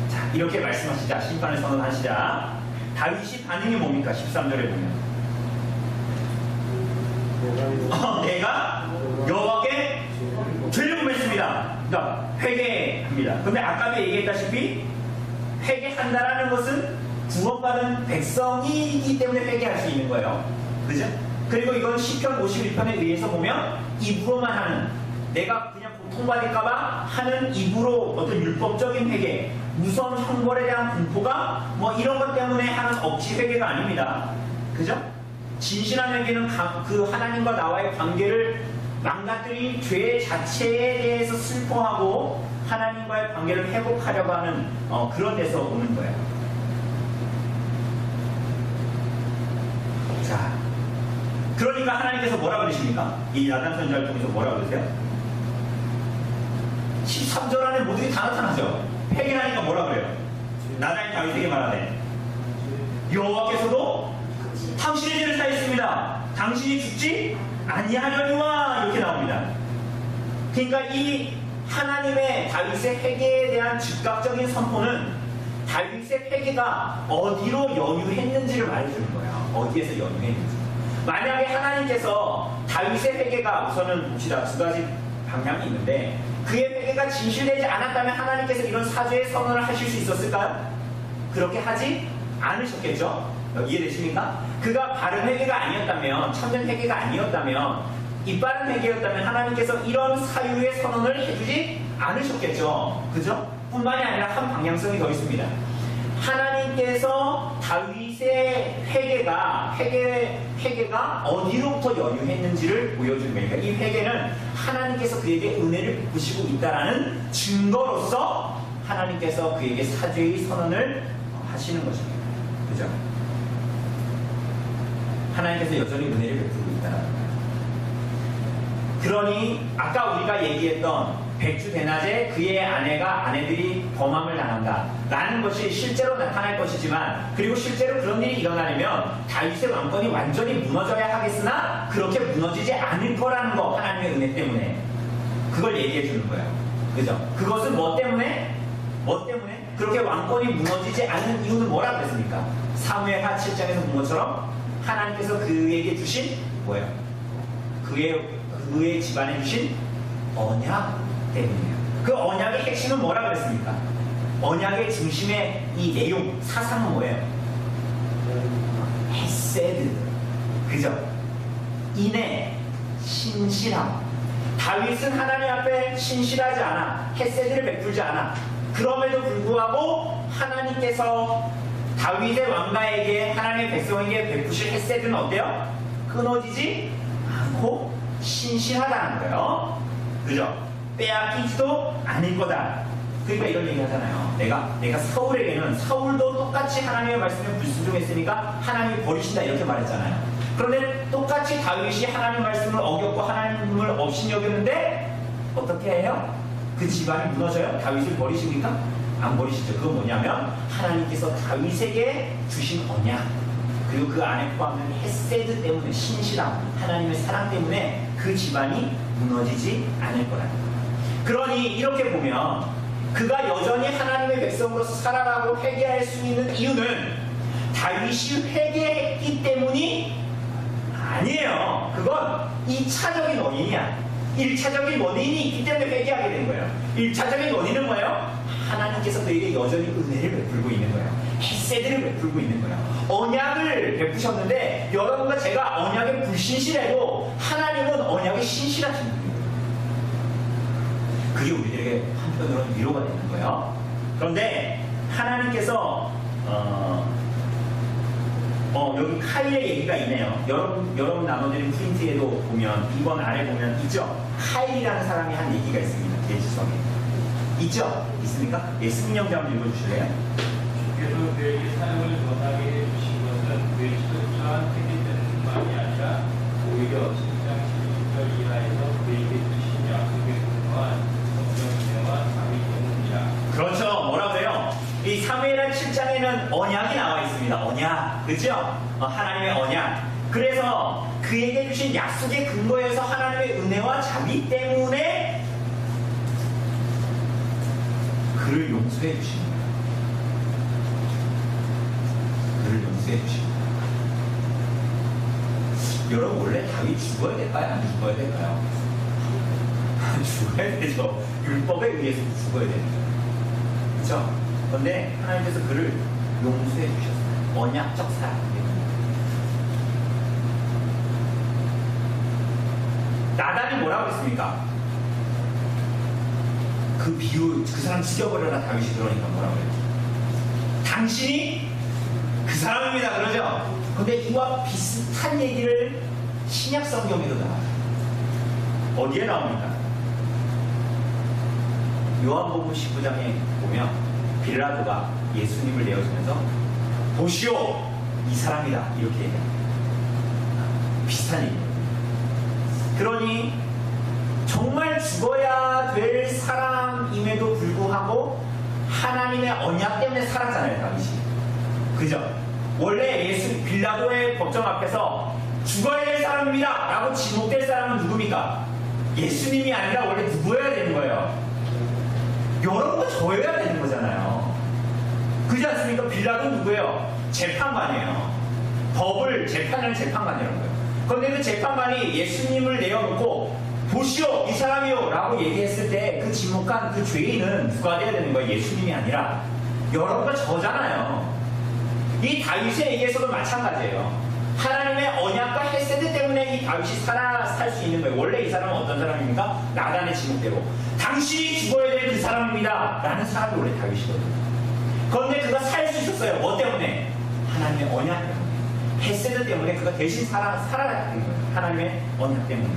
자, 이렇게 말씀하시자, 심판을 선언하시자, 다윗이 반응이 뭡니까? 13절에 보면 내가 여호와께 죄를 범했습니다. 그러니까 회개합니다. 근데 아까도 얘기했다시피 회개한다라는 것은 구원받은 백성이기 때문에 회개할 수 있는 거예요. 그죠? 그리고 이건 시편 51편에 의해서 보면 입으로만 하는, 내가 그냥 고통받을까봐 하는 입으로 어떤 율법적인 회개, 무서운 형벌에 대한 공포가 뭐 이런 것 때문에 하는 억지 회개가 아닙니다. 그죠? 진실한 회개는 그 하나님과 나와의 관계를 망가뜨린 죄 자체에 대해서 슬퍼하고 하나님과의 관계를 회복하려고 하는 그런 데서 오는 거예요. 자, 그러니까 하나님께서 뭐라 그러십니까? 이 나단 선지자를 통해서 뭐라 그러세요? 13절 안에 모든 게 다 나타나죠. 회개하니까 뭐라 그래요? 나단이 다윗에게 말하네. 여호와께서도 당신의 죄를 사했습니다. 당신이 죽지 아니하려니와 이렇게 나옵니다. 그러니까 이 하나님의 다윗의 회개에 대한 즉각적인 선포는 다윗의 회개가 어디로 연유했는지를 말해주는 거예요. 어디에서 연유했는지. 만약에 하나님께서 다윗의 회개가 우선은 봅시다. 두 가지 방향이 있는데 그의 회개가 진실되지 않았다면 하나님께서 이런 사죄의 선언을 하실 수 있었을까요? 그렇게 하지 않으셨겠죠? 이해되십니까? 그가 바른 회개가 아니었다면, 참된 회개가 아니었다면, 이빠른 회개였다면 하나님께서 이런 사유의 선언을 해주지 않으셨겠죠? 그죠? 뿐만이 아니라 한 방향성이 더 있습니다. 하나님께서 다윗의 회개가 어디로부터 연유했는지를 보여주는 거예요. 이 회개는 하나님께서 그에게 은혜를 베푸시고 있다라는 증거로서 하나님께서 그에게 사죄의 선언을 하시는 것입니다. 그죠? 하나님께서 여전히 은혜를 베푸고 있다는 거예요. 그러니 아까 우리가 얘기했던 백주대낮에 그의 아내들이 범함을 당한다 라는 것이 실제로 나타날 것이지만, 그리고 실제로 그런 일이 일어나려면 다윗의 왕권이 완전히 무너져야 하겠으나 그렇게 무너지지 않을 거라는 거, 하나님의 은혜 때문에 그걸 얘기해 주는 거예요. 그죠? 그것은 뭐 때문에? 그렇게 왕권이 무너지지 않는 이유는 뭐라 그랬습니까? 사무엘하 7장에서 본 것처럼 하나님께서 그에게 주신 뭐예요? 그의 집안에 주신 언약 때문이에요. 그 언약의 핵심은 뭐라 그랬습니까? 언약의 중심의 이 내용, 사상은 뭐예요? 헤세드. 그죠? 인내, 신실함. 다윗은 하나님 앞에 신실하지 않아. 헤세드를 베풀지 않아. 그럼에도 불구하고 하나님께서 다윗의 왕가에게, 하나님의 백성에게 베푸실 헤세드는 어때요? 끊어지지 않고 신실하다는 거예요. 그죠? 빼앗기지도 않을 거다. 그러니까 이런 얘기 하잖아요. 내가 사울에게는, 사울도 똑같이 하나님의 말씀에 불순종했으니까 하나님이 버리신다 이렇게 말했잖아요. 그런데 똑같이 다윗이 하나님 말씀을 어겼고 하나님을 업신여겼는데 어떻게 해요? 그 집안이 무너져요? 다윗을 버리십니까? 안 버리시죠. 그건 뭐냐면 하나님께서 다윗에게 주신 언약, 그리고 그 안에 포함된 헤세드 때문에, 신실함, 하나님의 사랑 때문에 그 집안이 무너지지 않을 거라는 거예요. 그러니 이렇게 보면 그가 여전히 하나님의 백성으로서 살아가고 회개할 수 있는 이유는 다윗이 회개했기 때문이 아니에요. 그건 2차적인 원인이야. 1차적인 원인이 있기 때문에 회개하게 된 거예요. 1차적인 원인은 뭐예요? 하나님께서 그에게 여전히 은혜를 베풀고 있는 거예요. 헤세드를 베풀고 있는 거예요. 언약을 베푸셨는데 여러분과 제가 언약에 불신실해도 하나님은 언약에 신실하신 분이에요. 그게 우리들에게 한편으로는 위로가 되는 거예요. 그런데 하나님께서 여기 카일의 얘기가 있네요. 여러분 나눠드린 프린트에도 보면, 이번 아래 보면 있죠? 카일이라는 사람이 한 얘기가 있습니다. 대지성에 있죠? 있습니까? 예, 승명자 한번 읽어주실래요? 주께서 그에게 사역을 권하게 해주신 것은 그의 시급처한 회개되는 뿐만이 아니라 오히려 10장 12절 이하에서 그에게 주신 약속의 근거한 성경의와 자비 때문이라. 그렇죠. 뭐라고 해요? 이 사무엘하 7장에는 언약이 나와 있습니다. 언약. 그죠? 하나님의 언약. 그래서 그에게 주신 약속의 근거에서 하나님의 은혜와 자비 때문에 그를 용서해 주신 거예요. 그를 용서해 주신 거예요. 여러분, 원래 다윗 죽어야 될까요? 안 죽어야 될까요? 죽어야 되죠. 율법에 의해서 죽어야 되는 거예요. 그렇죠? 그런데 하나님께서 그를 용서해 주셨어요. 언약적 사랑 때문에. 나단이 뭐라고 했습니까? 그 비유, 그 사람 죽여버려라 다윗이 그러니까 뭐라고 해요? 당신이 그 사람입니다. 그러죠? 근데 이와 비슷한 얘기를 신약 성경에도 나와요. 어디에 나옵니까? 요한복음 19장에 보면 빌라도가 예수님을 내어주면서 보시오 이 사람이다 이렇게 얘기합니다. 비슷한 얘기예요. 그러니 정말 죽어야 될 사람임에도 불구하고 하나님의 언약 때문에 살았잖아요, 다윗이. 그죠? 원래 빌라도의 법정 앞에서 죽어야 될 사람입니다 라고 지목될 사람은 누굽니까? 예수님이 아니라 원래 누구여야 되는 거예요? 여러분도 저여야 되는 거잖아요. 그렇지 않습니까? 빌라도는 누구예요? 재판관이에요. 재판하는 재판관이라는 거예요. 그런데 그 재판관이 예수님을 내어놓고 보시오 이 사람이요 라고 얘기했을 때 그 지목한 그 죄인은 누가 돼야 되는 거예요? 예수님이 아니라 여러분과 저잖아요. 이 다윗의 얘기에서도 마찬가지예요. 하나님의 언약과 헤세드 때문에 이 다윗이 살 수 있는 거예요. 원래 이 사람은 어떤 사람입니까? 나단의 지목대로 당신이 죽어야 될 그 사람입니다 라는 사람이 원래 다윗이거든요. 그런데 그가 살 수 있었어요. 뭐 때문에? 하나님의 언약 때문에, 헤세드 때문에 그가 대신 살아갔던 거예요. 하나님의 언약 때문에.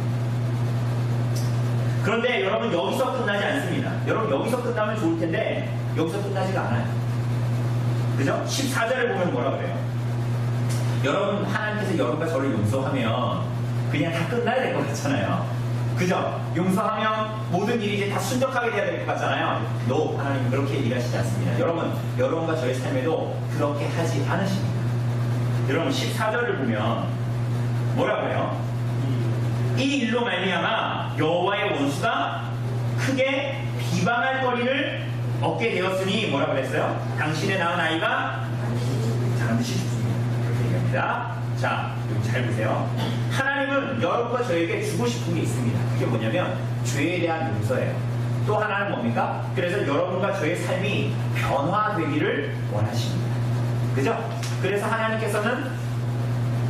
그런데 여러분 여기서 끝나지 않습니다. 여러분 여기서 끝나면 좋을 텐데 여기서 끝나지가 않아요. 그죠? 14절을 보면 뭐라 그래요? 여러분 하나님께서 여러분과 저를 용서하면 그냥 다 끝나야 될 것 같잖아요. 그죠? 용서하면 모든 일이 이제 다 순적하게 돼야 될 것 같잖아요. 하나님 그렇게 일하시지 않습니다. 여러분과 저의 삶에도 그렇게 하지 않으십니다. 여러분 14절을 보면 뭐라 그래요? 이 일로 말미암아 여호와의 원수가 크게 비방할 거리를 얻게 되었으니 뭐라 그랬어요? 당신의 낳은 아이가 반드시 죽습니다. 그렇게 얘기합니다. 자, 여기 잘 보세요. 하나님은 여러분과 저에게 주고 싶은 게 있습니다. 그게 뭐냐면 죄에 대한 용서예요. 또 하나는 뭡니까? 그래서 여러분과 저의 삶이 변화되기를 원하십니다. 그죠? 그래서 하나님께서는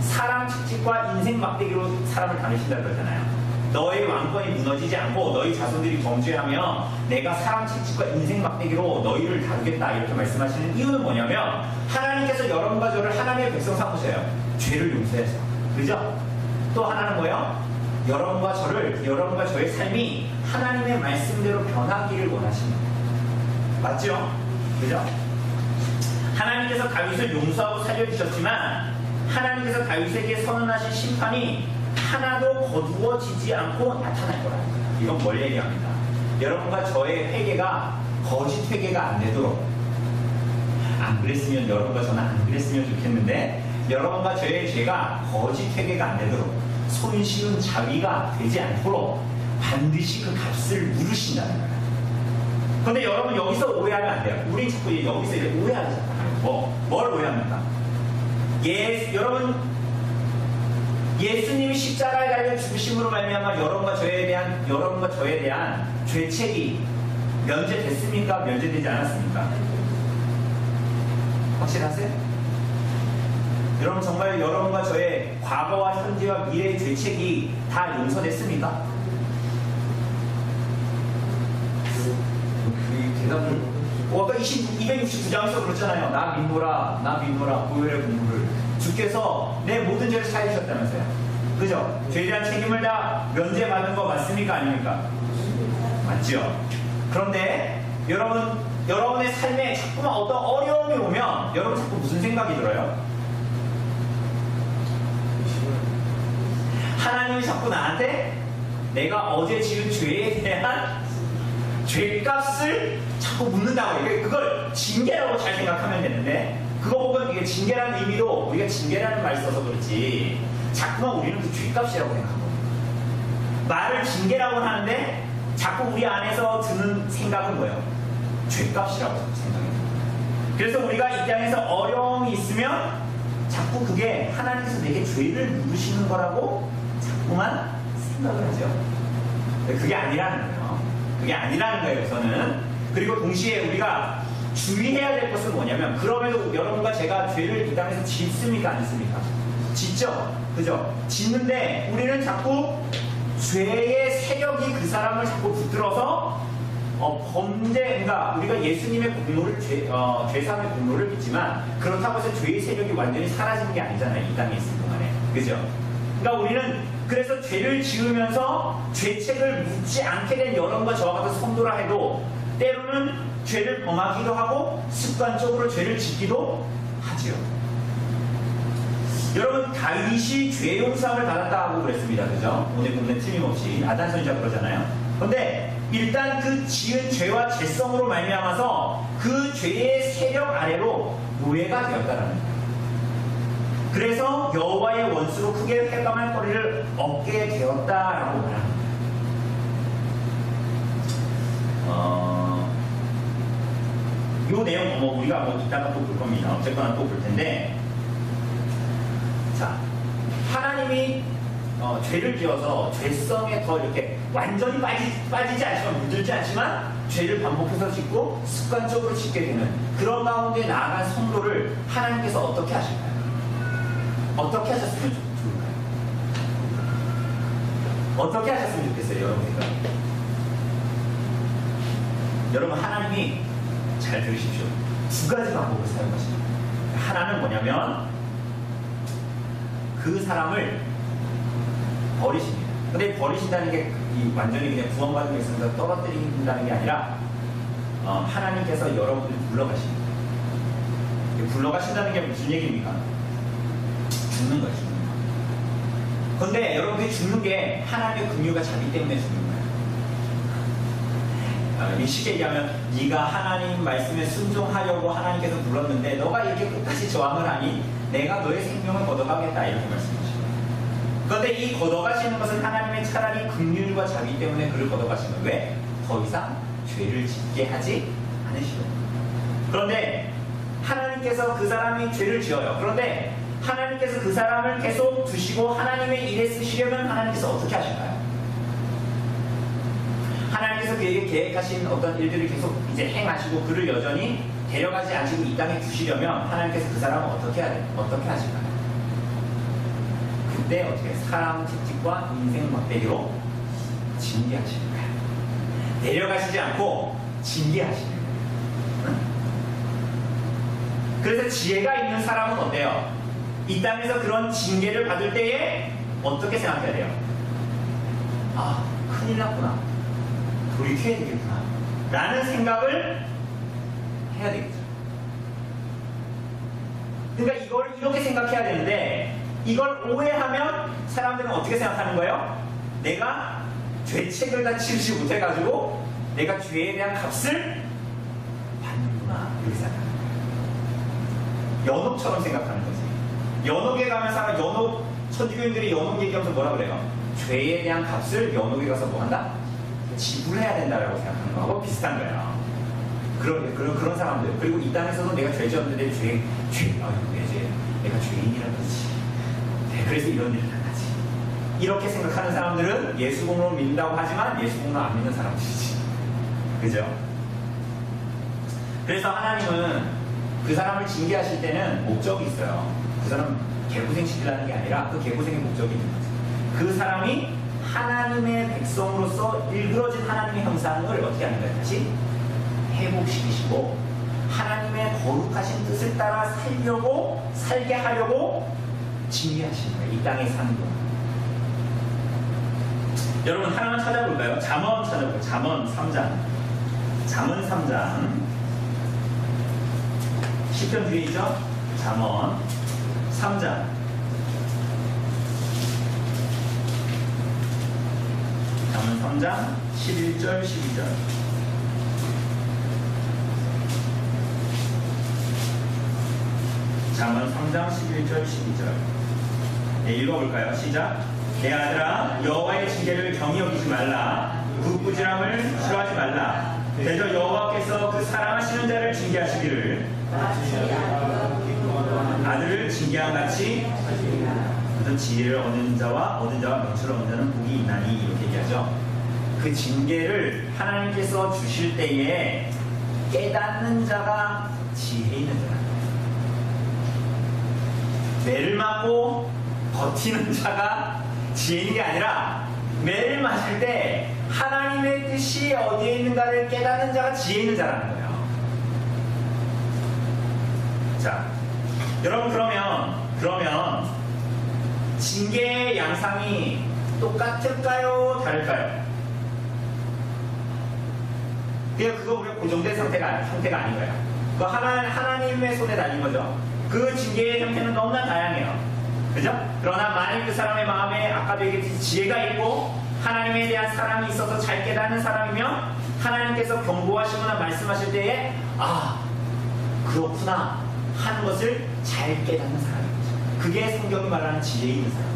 사람 채찍과 인생 막대기로 사람을 다루신다고 그러잖아요. 너의 왕권이 무너지지 않고 너희 자손들이 범죄하며 내가 사람 채찍과 인생 막대기로 너희를 다루겠다 이렇게 말씀하시는 이유는 뭐냐면 하나님께서 여러분과 저를 하나님의 백성 삼으셔요. 죄를 용서해서. 그죠? 또 하나는 뭐예요? 여러분과 저의 삶이 하나님의 말씀대로 변하기를 원하십니다. 맞죠? 그죠? 하나님께서 다윗을 용서하고 살려주셨지만 하나님께서 다윗에게 선언하신 심판이 하나도 거두어지지 않고 나타날 거라는 거예요. 이건 뭘 얘기합니다. 여러분과 저의 회개가 거짓 회개가 안 되도록, 안 그랬으면 여러분과 저는 안 그랬으면 좋겠는데 여러분과 저의 죄가 거짓 회개가 안 되도록 손쉬운 자위가 되지 않도록 반드시 그 값을 물으신다는 거예요. 근데 여러분 여기서 오해하면 안 돼요. 우리 자꾸 여기서 이제 오해하잖아요. 뭘 오해합니까? 여러분 예수님이 십자가에 달려 죽으심으로 말미암아 여러분과 저에 대한 죄책이 면제됐습니까? 면제되지 않았습니까? 확실하세요? 여러분 정말 여러분과 저의 과거와 현재와 미래의 죄책이 다 용서됐습니까? 대답을 아까 269장에서 그렇잖아요. 나 믿노라 보혈의 공부를 주께서 내 모든 죄를 사해 주셨다면서요. 그죠? 죄에 대한 책임을 다 면제받은 거 맞습니까? 아닙니까? 맞죠? 그런데 여러분의 삶에 자꾸만 어떤 어려움이 오면 여러분 자꾸 무슨 생각이 들어요? 하나님이 자꾸 나한테 내가 어제 지은 죄에 대한 죄값을 자꾸 묻는다고. 그걸 징계라고 잘 생각하면 되는데 그거 보면 이게 징계라는 의미로 우리가 징계라는 말 써서 그렇지 자꾸만 우리는 그 죄값이라고 생각하거든요. 말을 징계라고 하는데 자꾸 우리 안에서 드는 생각은 뭐예요? 죄값이라고 생각해요. 그래서 우리가 이 땅에서 어려움이 있으면 자꾸 그게 하나님께서 내게 죄를 묻으시는 거라고 자꾸만 생각을 하죠. 그게 아니라는 거예요. 그게 아니라는 거예요, 우선은. 그리고 동시에 우리가 주의해야 될 것은 뭐냐면, 그럼에도 여러분과 제가 죄를 이 땅에서 짓습니까? 안 짓습니까? 짓죠? 그죠? 짓는데, 우리는 자꾸 죄의 세력이 그 사람을 자꾸 붙들어서 그러니까 우리가 예수님의 공로를 죄사함의 공로를 믿지만 그렇다고 해서 죄의 세력이 완전히 사라지는 게 아니잖아요. 이 땅에 있을 동안에. 그죠? 그러니까 우리는 그래서 죄를 지으면서 죄책을 묻지 않게 된 여러분과 저와 같은 성도라 해도 때로는 죄를 범하기도 하고 습관적으로 죄를 짓기도 하지요. 여러분 다윗이 죄 용서함을 받았다고 그랬습니다. 그죠? 오늘 보면 틀림없이 나단 선지자 그러잖아요. 그런데 일단 그 지은 죄와 죄성으로 말미암아서 그 죄의 세력 아래로 노예가 되었다라는 거예요. 그래서 여호와의 원수로 크게 회감할 거리를 얻게 되었다라고 말합니다. 이 내용 우리가 이따가 또 볼 겁니다. 어쨌거나 또 볼 텐데, 자, 하나님이 죄를 지어서 죄성에 더 이렇게 완전히 빠지지 않지만 물들지 않지만 죄를 반복해서 짓고 습관적으로 짓게 되는 그런 가운데 나아간 성도를 하나님께서 어떻게 하실까요? 어떻게 하셨으면 좋을까요? 어떻게 하셨으면 좋겠어요, 여러분 생각? 여러분 하나님이 잘 들으십시오. 두 가지 방법을 사용하십니다. 하나는 뭐냐면 그 사람을 버리십니다. 근데 버리신다는 게 완전히 그냥 구원받은 게 있습니다. 떨어뜨린다는 게 아니라 하나님께서 여러분을 불러가십니다. 불러가신다는 게 무슨 얘기입니까? 죽는 거예요. 죽는 거. 그런데 여러분들이 죽는 게 하나님의 긍휼과 자비 때문에 죽는 거예요. 쉽게 얘기하면 네가 하나님 말씀에 순종하려고 하나님께서 불렀는데 너가 이렇게 끝까지 저항을 하니 내가 너의 생명을 걷어가겠다 이렇게 말씀하시죠. 그런데 이 걷어가시는 것은 하나님의 차라리 긍휼과 자비 때문에 그를 걷어가시는 거예요. 왜? 더 이상 죄를 짓게 하지 않으시고. 그런데 하나님께서 그 사람이 죄를 지어요. 그런데 하나님께서 그 사람을 계속 두시고 하나님의 일에 쓰시려면 하나님께서 어떻게 하실까요? 하나님께서 그에게 계획하신 어떤 일들을 계속 이제 행하시고 그를 여전히 데려가지 않으시고 이 땅에 두시려면 하나님께서 그 사람을 어떻게 하실까요? 그때 어떻게 사람 채찍과 인생 막대기로 징계하시는 거예요. 데려가시지 않고 징계하시는 거예요. 응? 그래서 지혜가 있는 사람은 어때요? 이 땅에서 그런 징계를 받을 때에 어떻게 생각해야 돼요? 아, 큰일 났구나. 돌이켜야 되겠구나. 라는 생각을 해야 되겠죠. 그러니까 이걸 이렇게 생각해야 되는데 이걸 오해하면 사람들은 어떻게 생각하는 거예요? 내가 죄책을 다 치우지 못해가지고 내가 죄에 대한 값을 받는구나. 이렇게 생각하는 거예요. 연옥처럼 생각하는 거지. 연옥에 가면 사람 천주교인들이 연옥 얘기하면서 뭐라 그래요? 죄에 대한 값을 연옥에 가서 뭐 한다? 지불해야 된다라고 생각하는 거하고 비슷한 거예요. 그런 사람들. 그리고 이 땅에서도 내가 죄 지었는데 내가 죄인이라는 거지. 그래서 이런 일을 당하지. 이렇게 생각하는 사람들은 예수 공로를 믿는다고 하지만 예수 공로 안 믿는 사람들이지. 그죠? 그래서 하나님은 그 사람을 징계하실 때는 목적이 있어요. 그 사람 개고생 시키려는 게 아니라 그 개고생의 목적이 있는 거죠. 그 사람이 하나님의 백성으로서 일그러진 하나님의 형상을 어떻게 하는 거예요? 다시 회복시키시고 하나님의 거룩하신 뜻을 따라 살게 하려고 징계하시는 거예요. 이 땅에 사는 동안. 여러분 하나만 찾아볼까요? 잠언 찾아볼까요? 잠언 3장. 잠언 3장. 10편 뒤에 있죠? 잠언 3장. 잠언 3장 11절 12절. 잠언 3장 11절 12절. 네, 읽어볼까요? 시작. 내 아들아 여호와의 징계를 경히 여기지 말라. 굳부지람을 싫어하지 말라. 대저 여호와께서 그 사랑하시는 자를 징계하시기를 아들을 징계한 같이 어떤 지혜를 얻는 자와 명철을 얻는 자는 복이 있나니 이렇게 얘기하죠. 그 징계를 하나님께서 주실 때에 깨닫는 자가 지혜 있는 자다. 매를 맞고 버티는 자가 지혜 있는 게 아니라 매를 마실 때 하나님의 뜻이 어디에 있는가를 깨닫는 자가 지혜 있는 자라는 거예요. 자, 여러분 그러면 징계의 양상이 똑같을까요? 다를까요? 그거 우리가 고정된 상태가 아닌 거예요. 그 하나님의 손에 달린 거죠. 그 징계의 형태는 너무나 다양해요. 그죠? 그러나 만일 그 사람의 마음에 아까도 얘기했듯이 지혜가 있고 하나님에 대한 사랑이 있어서 잘 깨닫는 사람이면 하나님께서 경고하시거나 말씀하실 때에 그렇구나 하는 것을 잘 깨닫는 사람이죠. 그게 성경이 말하는 지혜 있는 사람.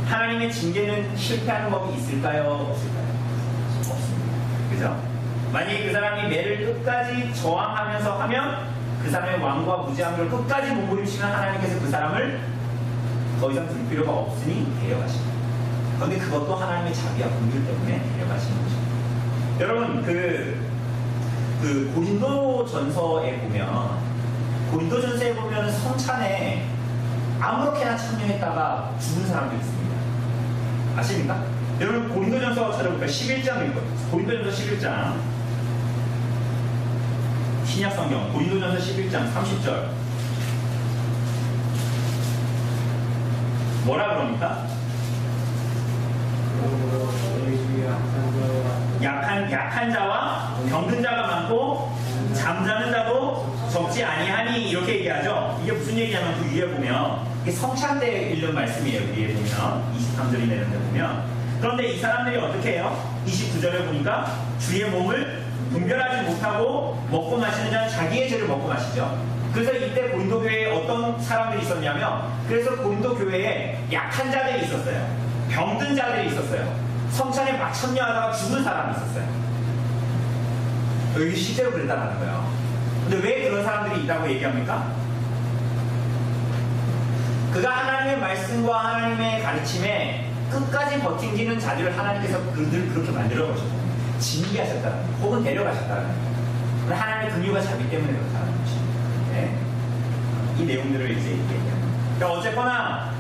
하나님의 징계는 실패하는 법이 있을까요? 없을까요? 없습니다. 그죠? 만약에 그 사람이 매를 끝까지 저항하면서 하면 그 사람의 왕과 무지함을 끝까지 몸부림치면 하나님께서 그 사람을 더 이상 둘 필요가 없으니 데려가십니다. 그런데 그것도 하나님의 자비와 긍휼 때문에 데려가시는 것입니다. 여러분 그 고린도전서에 보면 성찬에 아무렇게나 참여했다가 죽은 사람들이 있습니다. 아십니까? 여러분 고린도전서 찾아볼까요? 11장 읽어요. 고린도전서 11장 신약성경 고린도전서 11장 30절 뭐라 그럽니까? 약한 자와 병든 자가 많고 잠자는 자도 적지 아니하니 이렇게 얘기하죠. 이게 무슨 얘기냐면 그 위에 보면 이게 성찬 때 읽는 말씀이에요. 위에 보면 23절이 내는데 보면 그런데 이 사람들이 어떻게 해요? 29절에 보니까 주의 몸을 분별하지 못하고 먹고 마시는 자는 자기의 죄를 먹고 마시죠. 그래서 이때 고린도 교회에 어떤 사람들이 있었냐면 그래서 고린도 교회에 약한 자들이 있었어요. 병든 자들이 있었어요. 성찬에 막 참여하다가 죽은 사람이 있었어요. 여기 실제로 그랬다는 거예요. 근데 왜 그런 사람들이 있다고 얘기합니까? 그가 하나님의 말씀과 하나님의 가르침에 끝까지 버틴기는 자들을 하나님께서 그들을 그렇게 만들어 보셨고 징계하셨다는 거예요. 혹은 데려가셨다는 거예요. 하나님의 긍휼과 자비 때문에 그렇다는 것입니다. 네. 이 내용들을 이제 얘기합니다. 그러니까 어쨌거나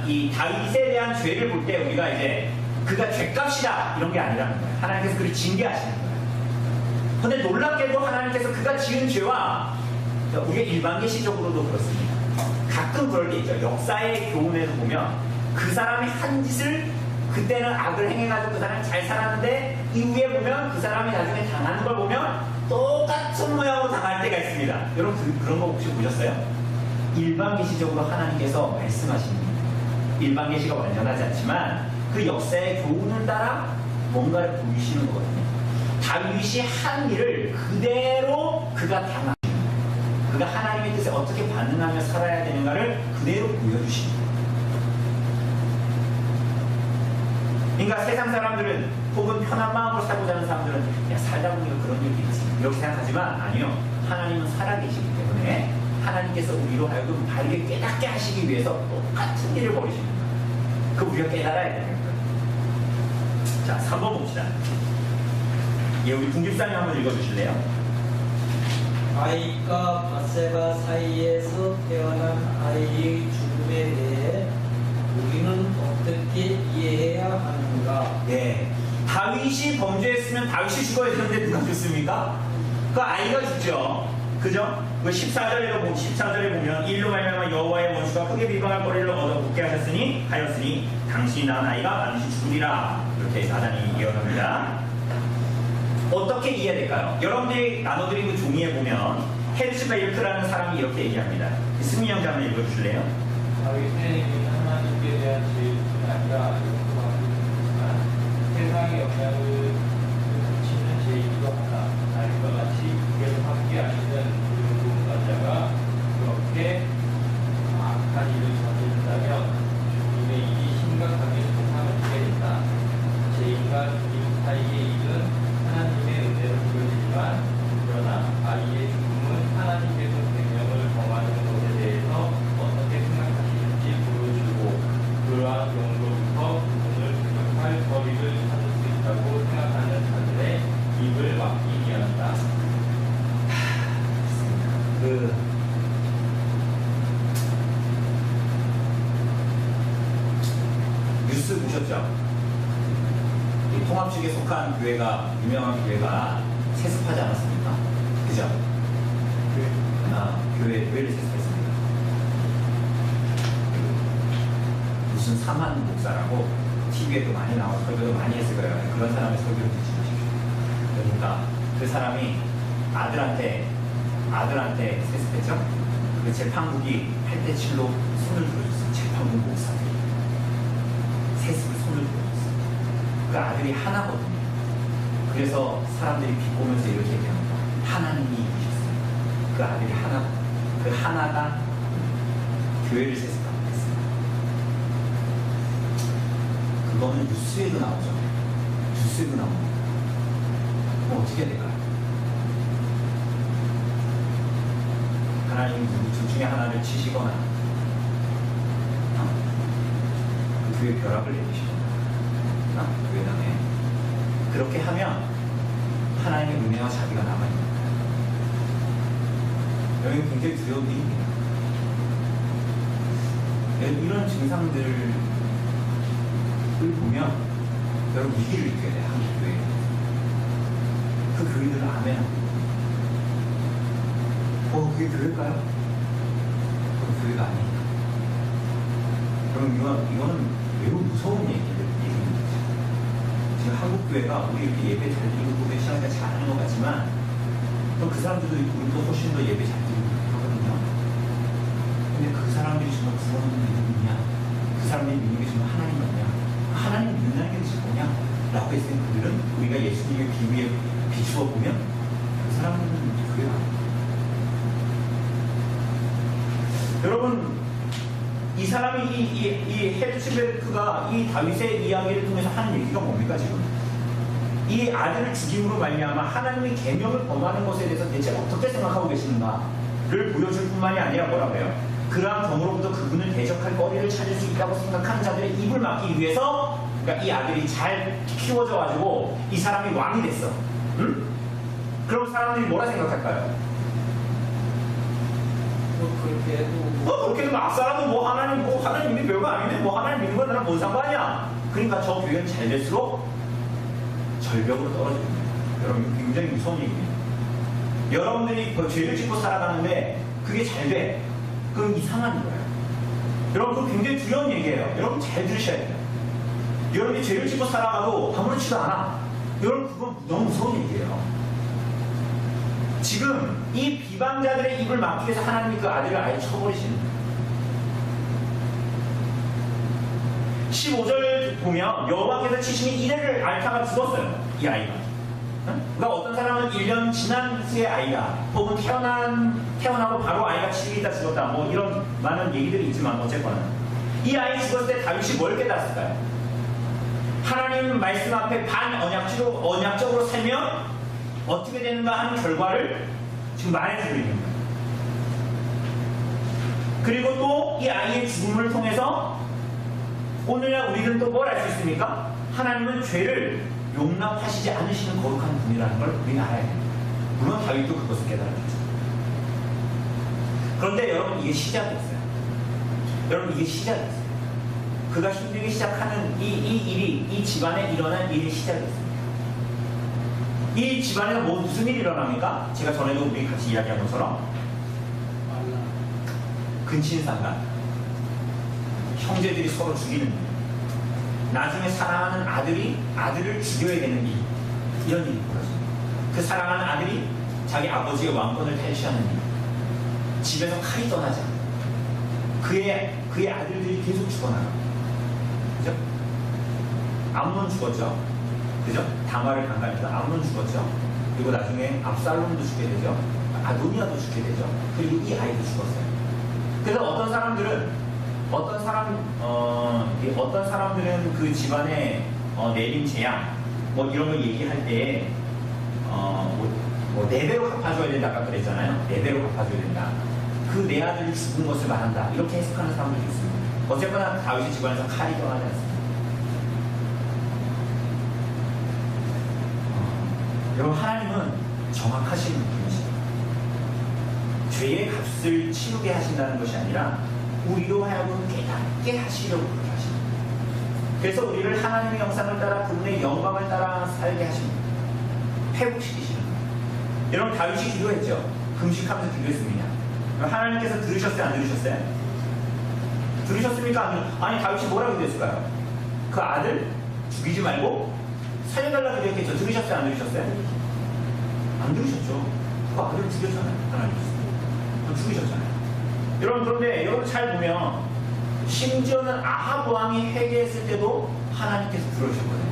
이 다윗에 대한 죄를 볼 때 우리가 이제 그가 죄값이다 이런 게 아니라는 거예요. 하나님께서 그를 징계하시는 거예요. 그런데 놀랍게도 하나님께서 그가 지은 죄와 우리가 일반계시적으로도 그렇습니다. 가끔 그럴 때 있죠. 역사의 교훈에서 보면 그 사람이 한 짓을 그때는 악을 행해가지고 그 사람이 잘 살았는데 이후에 보면 그 사람이 나중에 당하는 걸 보면 똑같은 모양으로 당할 때가 있습니다. 여러분 그런 거 혹시 보셨어요? 일반계시적으로 하나님께서 말씀하십니다. 일반계시가 완전하지 않지만 그 역사의 교훈을 따라 뭔가를 보이시는 거거든요. 다윗이 한 일을 그대로 그가 당하시는 거예요. 그가 하나님의 뜻에 어떻게 반응하며 살아야 되는가를 그대로 보여주시는 거예요. 그러니까 세상 사람들은 혹은 편한 마음으로 살고자 하는 사람들은 야 살다 보니까 그런 일도 있지 이렇게 생각하지만 아니요. 하나님은 살아계시기 때문에 하나님께서 우리로 하여금 바르게 깨닫게 하시기 위해서 똑같은 일을 벌이시는 거예요. 그 우리가 깨달아야 되는 거예요. 자, 3번 봅시다. 예, 우리 궁집사님 한번 읽어주실래요? 아이과 바세바 사이에서 태어난 아이의 죽음에 대해 우리는 어떻게 이해해야 하는가? 네. 다윗이 범죄했으면 다윗이 죽어야 되는데 누가 죽습니까? 그 아이가 죽죠. 그죠? 그 14절에 보면 일로 말미암아 여호와의 원수가 크게 비방할 거리를 얻어 붙게 하였으니 당신이 낳은 아이가 반드시 죽으리라. 이렇게 사단이 예언합니다. 어떻게 이해될까요? 여러분들이 나눠드린 그 종이에 보면 헤르스베일크라는 사람이 이렇게 얘기합니다. 승리 형제 한번 읽어주실래요? 다윗은 하나님께 대한 죄뿐 아니라 용서받고 있지만 세상의 영향을 미치는 죄이기도 하다. 다윗과 같이 계속 함께 하시는 누군가자가 그렇게 악한 일을 저지른다면 주님의 일이 심각하게 세상을 지게 된다. 죄인과 주님 사이의 일은 하나님의 은혜로 이루어지지만 그러나 아이의 죽음은 하나님께서 생명을 범하는 것에 대해서 어떻게 생각하시는가? 루스 보셨죠? 이 통합 측에 속한 교회가, 유명한 교회가 세습하지 않았습니까? 그죠? 교회를 세습했습니다. 무슨 삼한 목사라고 TV에도 많이 나오고 설교도 많이 했을 거예요. 그런 사람의 설교를 듣지 마십시오. 그러니까 그 사람이 아들한테 세습했죠? 그 재판국이 8대7로 손을 들어줬어요. 재판국 목사들이 세습을 손을 들어줬어요. 그 아들이 하나거든요. 그래서 사람들이 비꼬면서 이렇게 얘기합니다. 하나님이 이기셨어요. 그 아들이 하나, 그 하나가 교회를 세습하고 했습니다. 그거는 뉴스에도 나오죠. 뉴스에도 나옵니다. 그럼 어떻게 될까요? 하나님이 둘 중에 하나를 치시거나 그 교회 벼락을 내리시거나 교회당에 그렇게 하면 하나님의 은혜와 자비가 남아있는 거예요. 여러분 굉장히 두려운 일입니다. 이런 증상들을 보면 여러분 위기를 느껴야 돼요. 한국 교회에. 그 교회들은 아멘합니다. 그게 교회일까요? 그건 교회가 아닙니다. 그럼 이거는 매우 무서운 얘기입니다. 지금 한국 교회가 우리 이렇게 예배 잘 드리고 시간이 잘하는 것 같지만 또 그 사람들도 우리도 훨씬 더 예배 잘 드리고 하거든요. 근데 그 사람들이 정말 구원을 믿느냐? 그 사람들이 믿는 게 정말 하나님 맞냐? 하나님 믿는다는 게 도대체 뭐냐? 라고 했을 때 그들은 우리가 예수님의 비유에 비추어 보면 그 사람들은 교회가 아닙니다. 여러분, 이 사람이 이 헬츠베르크가 이 다윗의 이야기를 통해서 하는 얘기가 뭡니까 지금? 이 아들을 죽임으로 말미암아 하나님의 계명을 범하는 것에 대해서 대체 어떻게 생각하고 계시는가를 보여줄 뿐만이 아니라 뭐라고 해요? 그러한 경우로부터 그분을 대적할 거리를 찾을 수 있다고 생각하는 자들의 입을 막기 위해서, 그러니까 이 아들이 잘 키워져가지고 이 사람이 왕이 됐어. 응? 그럼 사람들이 뭐라 생각할까요? 그렇게 해도 그렇게 되면 앞사람은 하나님 믿는 별거 아닌데 하나님 믿는 건 나랑 뭔 상관이야? 그러니까 저 교회는 잘 될수록 절벽으로 떨어지는 거예요. 여러분 굉장히 무서운 얘기입니다. 여러분들이 죄를 짓고 살아가는데 그게 잘 돼. 그건 이상한 거예요. 여러분 그거 굉장히 두려운 얘기예요. 여러분 잘 들으셔야 돼요. 여러분이 죄를 짓고 살아가도 아무렇지도 않아. 여러분 그건 너무 무서운 얘기예요. 지금 이 비방자들의 입을 막기 위해서 하나님이 그 아들을 아예 쳐버리시는 거예요. 15절 보면 여호와께서 치시니 이래를 앓다가 죽었어요. 이 아이가. 그러니까 어떤 사람은 1년 지난 후에 아이가, 혹은 태어나고 바로 아이가 7일 있다 죽었다, 뭐 이런 많은 얘기들이 있지만 어쨌거나 이 아이 죽었을 때 다윗이 뭘 깨달았을까요? 하나님 말씀 앞에 언약적으로 살면 어떻게 되는가 하는 결과를 지금 말해주고 있는 거예요. 그리고 또 이 아이의 죽음을 통해서 오늘날 우리는 또 뭘 알 수 있습니까? 하나님은 죄를 용납하시지 않으시는 거룩한 분이라는 걸 우리는 알아야 됩니다. 물론 다윗도 그것을 깨달았겠죠. 그런데 여러분 이게 시작이었어요. 여러분 이게 시작이었어요. 그가 힘들게 시작하는 이 집안에 일어난 일이 시작이었습니다. 이 집안에서 무슨 일이 일어납니까? 제가 전에도 우리 같이 이야기한 것처럼 근친상간, 형제들이 서로 죽이는 일, 나중에 사랑하는 아들을 죽여야 되는 일, 이런 일이 벌어집니다. 그 사랑하는 아들이 자기 아버지의 왕권을 탈취하는 일, 집에서 칼이 떠나지 않고 그의 아들들이 계속 죽어나가요. 그죠? 암논 죽었죠. 그죠? 다말을 강간해서 암논 죽었죠. 그리고 나중에 압살롬도 죽게 되죠. 아도니아도 죽게 되죠. 그리고 이 아이도 죽었어요. 그래서 어떤 사람들은 그 집안에 내린 재앙 뭐 이런 거 얘기할 때 뭐 4배로 갚아줘야 된다 아까 그랬잖아요. 4배로 갚아줘야 된다. 그 내 아들이 죽은 것을 말한다. 이렇게 해석하는 사람들이 있습니다. 어쨌거나 다윗의 집안에서 칼이 떠나지 않습니다. 여러분 하나님은 정확하신 분이십니다. 죄의 값을 치르게 하신다는 것이 아니라 우리로 하여금 깨닫게 하시려고 그렇게 하십니다. 그래서 우리를 하나님의 형상을 따라 그분의 영광을 따라 살게 하십니다. 회복시키시는 거예요. 여러분 다윗이 기도했죠. 금식하면서 기도했습니다. 하나님께서 들으셨어요? 안 들으셨어요? 들으셨습니까? 아니 다윗이 뭐라고 기도했을까요? 그 아들 죽이지 말고 살려달라고 기도했겠죠. 들으셨어요? 안 들으셨어요? 안 들으셨죠. 그 아들을 죽였잖아요. 하나님께서. 죽이셨잖아요. 여러분 그런데 여러분 잘 보면 심지어는 아합 왕이 회개했을 때도 하나님께서 들어주셨거든요.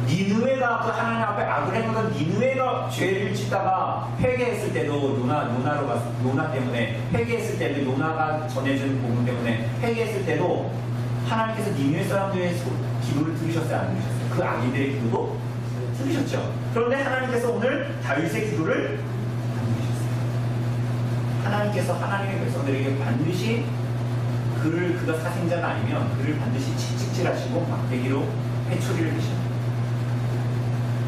니느웨가 그 하나님 앞에 악을 행하던 니느웨가 죄를 짓다가 회개했을 때도 요나 때문에 회개했을 때도 요나가 전해준 복음 때문에 회개했을 때도 하나님께서 니느웨 사람들의 기도를 들으셨어요? 안 들으셨어요? 그 악인들의 기도도 들으셨죠. 그런데 하나님께서 오늘 다윗의 기도를 안 들으셨어요. 하나님께서 하나님의 백성들에게 반드시 그가 사생자가 아니면 그를 반드시 채찍질하시고 막대기로 회초리를 드십니다.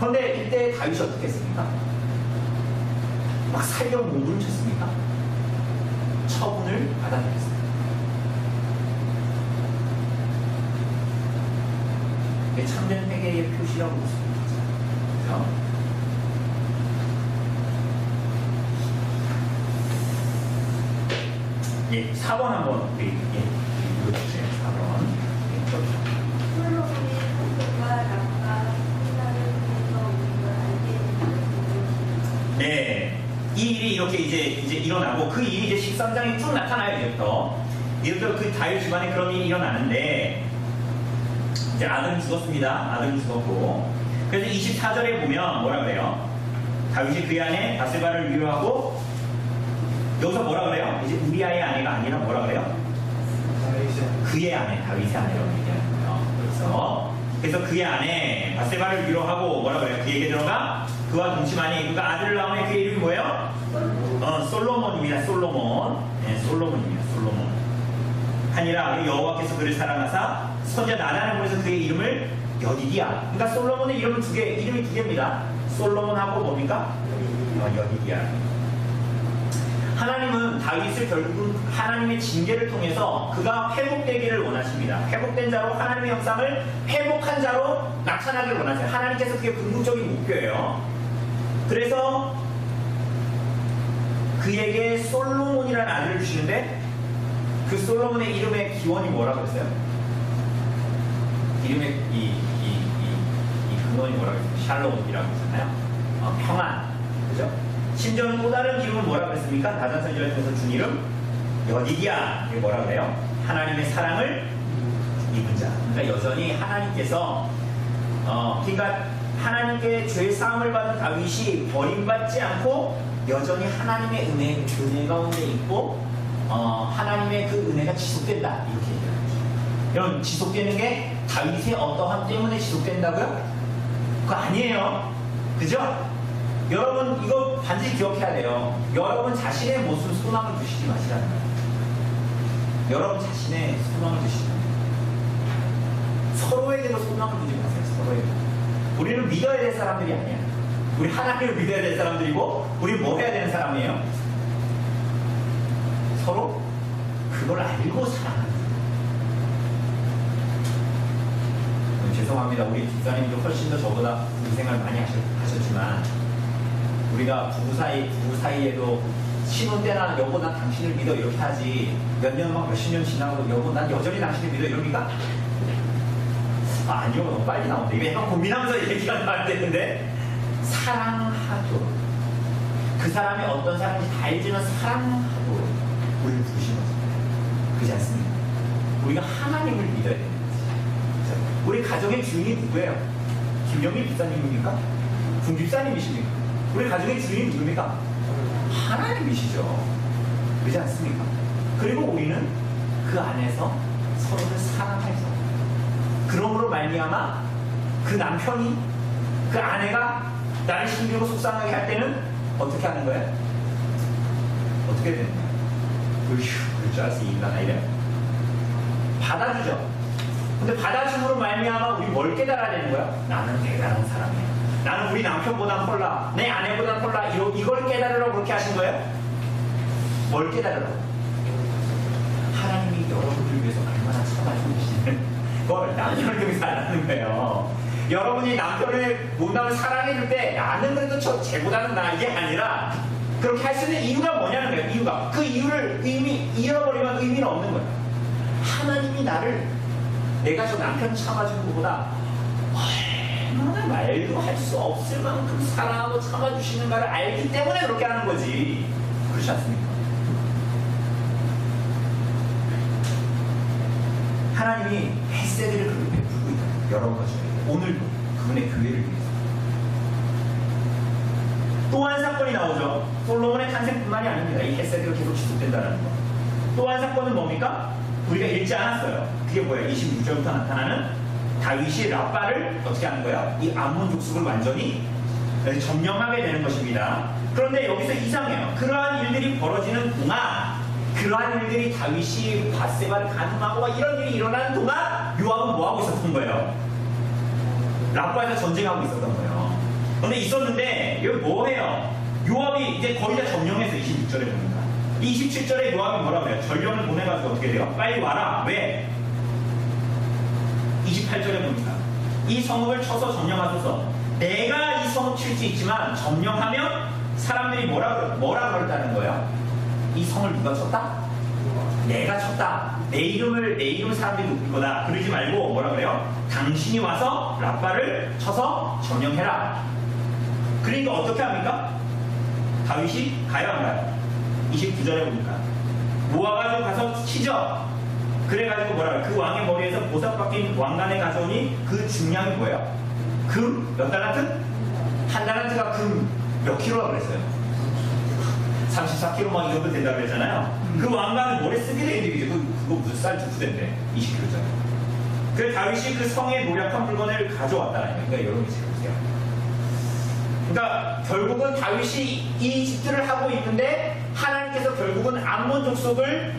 그런데 이때 다윗이 어떻게 했습니까? 막 살경 몸부를 쳤습니까? 처분을 받아내겠습니다. 이게 참된 회개의 표시라고 볼 수 있죠. 그렇죠? 예, 4번 한번 우리 읽어주세요. 4번. 솔로몬의 성도가 낙과 신앙을 통해서 우리가 알게 되는 네, 이 일이 이렇게 이제 일어나고 그 일이 이제 13장에 쭉 나타나요. 이제부터 그 다윗 집안에 그런 일이 일어나는데 이제 아들은 죽었습니다. 아들은 죽었고 그래서 24절에 보면 뭐라 그래요? 다윗이 그의 아내 바세바를 위로하고 여기서 뭐라 그래요? 이제 우리아의 아내가 아니라 뭐라 그래요? 그의 아내, 다윗의 아내라고 얘기하는 거예요. 그래서 그의 아내 바세바를 위로하고 뭐라 그래요? 그에게 들어가 그와 동침하니 그가 아들을 낳으면 그의 이름이 뭐예요? 솔로몬입니다. 솔로몬. 네, 솔로몬입니다. 솔로몬. 하니라 여호와께서 그를 사랑하사 손자 나단을 보내서 그의 이름을 여디디야. 그러니까 솔로몬의 이름은 이름이 두 개입니다. 솔로몬하고 뭡니까? 여디디야. 하나님은 다윗을 결국은 하나님의 징계를 통해서 그가 회복되기를 원하십니다. 회복된 자로 하나님의 형상을 회복한 자로 나타나기를 원하세요. 하나님께서 그게 궁극적인 목표예요. 그래서 그에게 솔로몬이라는 아들을 주시는데 그 솔로몬의 이름의 기원이 뭐라고 했어요? 이름의 이 근원이 뭐라고 했어요? 샬롬이라고 했잖아요. 평안. 그죠? 심지어는 또 다른 이름은 뭐라고 했습니까? 다단선지를 통해서 준 이름 여디디야. 이게 뭐라고 해요? 하나님의 사랑을 입은 자. 그러니까 여전히 하나님께서 그러니까 하나님께 죄 사함을 받은 다윗이 버림받지 않고 여전히 하나님의 은혜 가운데 있고 하나님의 그 은혜가 지속된다. 이렇게 얘기합니다. 여러분 지속되는 게 다윗의 어떠함 때문에 지속된다고요? 그거 아니에요. 그죠? 여러분 이거 반드시 기억해야 돼요. 여러분 자신의 모습 소망을 두시지 마시라는 거예요. 여러분 자신의 소망을 두시지 마세요. 서로에게도 소망을 두지 마세요. 서로에게. 우리는 믿어야 될 사람들이 아니야. 우리 하나님을 믿어야 될 사람들이고 우리 뭐 해야 되는 사람이에요? 서로 그걸 알고 사랑하는 거예요. 죄송합니다. 우리 집사님도 훨씬 더 저보다 부부 생활 많이 하셨지만 우리가 부부 사이에도 신혼 때나 여보 난 당신을 믿어 이렇게 하지 몇 년 막 몇십 년 지나고 여보 난 여전히 당신을 믿어 이럽니까? 아니요 너무 빨리 나온다. 이거 약간 고민하면서 얘기가 나와야 되는데 사랑하도록 그 사람이 어떤 사람인지 다 알지만 사랑하도록 우리를 부르신 거죠. 그렇지 않습니까? 우리가 하나님을 믿어야 됩니다. 우리 가정의 주인이 누구예요? 김영희 집사님입니까? 군 집사님이십니까? 우리 가정의 주인이 누굽니까? 하나님이시죠. 그렇지 않습니까? 그리고 우리는 그 안에서 서로를 사랑해서 그러므로 말미암아 그 남편이 그 아내가 나를 힘들고 속상하게 할 때는 어떻게 하는 거예요? 어떻게 되는 거예요? 그럴 줄 알았어 이 인간아 이래 받아주죠. 근데 받아줌으로 말미암아 우리 뭘 깨달아야 되는 거야? 나는 대단한 사람이야. 나는 우리 남편보다 콜라, 내 아내보다 콜라 이걸 깨달으라고 그렇게 하신 거예요? 뭘 깨달으라고? 하나님이 여러분들 위해서 얼마나 참아주고 계시는 그걸 남편을 통해서 알았는 거예요. 여러분이 남편을 몸담을 사랑해줄 때 나는 그래도 쟤보다는 나 이게 아니라 그렇게 할 수 있는 이유가 뭐냐는 거예요. 이유가 그 이유를 잃어버리면 의미는 없는 거예요. 하나님이 나를 내가 저 남편 참아준 것보다 얼마나 말도 할 수 없을 만큼 사랑하고 참아주시는가를 알기 때문에 그렇게 하는 거지. 그렇지 않습니까? 하나님이 햇새들을 그렇게 베풀고 있다. 여러분과 저에게 오늘도 그분의 교회를 위해서. 또 한 사건이 나오죠. 솔로몬의 탄생뿐만이 아닙니다. 이 햇새들이 계속 지속된다는 거. 또 한 사건은 뭡니까? 우리가 읽지 않았어요. 그게 뭐예요? 26절부터 나타나는 다윗이 라빠를 어떻게 하는 거예요? 이 암몬 족속을 완전히 점령하게 되는 것입니다. 그런데 여기서 이상해요. 그러한 일들이 벌어지는 동안, 그러한 일들이 다윗이 밧세바를 간음하고 막 이런 일이 일어나는 동안 요압은 뭐 하고 있었던 거예요? 라빠에서 전쟁하고 있었던 거예요. 근데 있었는데 여기 뭐해요? 요압이 이제 거의 다 점령해서 26절에 보니까 27절에 요압이 뭐라고 해요? 전령을 보내가지고 어떻게 돼요? 빨리 와라. 왜? 28절에 보니까 이 성읍을 쳐서 점령하소서. 내가 이 성읍 칠 수 있지만 점령하면 사람들이 뭐라 그랬다는 거예요? 이 성을 누가 쳤다? 내가 쳤다. 내 이름을 사람들이 높일 거다. 그러지 말고 뭐라 그래요? 당신이 와서 라빠를 쳐서 점령해라. 그러니까 어떻게 합니까? 다윗이 가요 안 가요? 29절에 보니까 모아가지고 가서 치죠. 그래가지고 뭐라 그래요? 그 왕의 머리에서 보석 박힌 왕관에 가져오니 그 중량이 뭐예요? 금 몇 달란트? 한 달란트가 금 몇 킬로라고 그랬어요? 34kg 막 이 정도 된다고 그랬잖아요. 그 왕관을 머리에 쓰게 되는 얘기죠. 그거 무슨 쌀 두부대인데 20kg짜리. 그래서 다윗이 그 성에 노력한 물건을 가져왔다는 거예요. 그러니까 여러분이 지금 보세요. 그러니까 결국은 다윗이 이 집들을 하고 있는데 하나님께서 결국은 암몬 족속을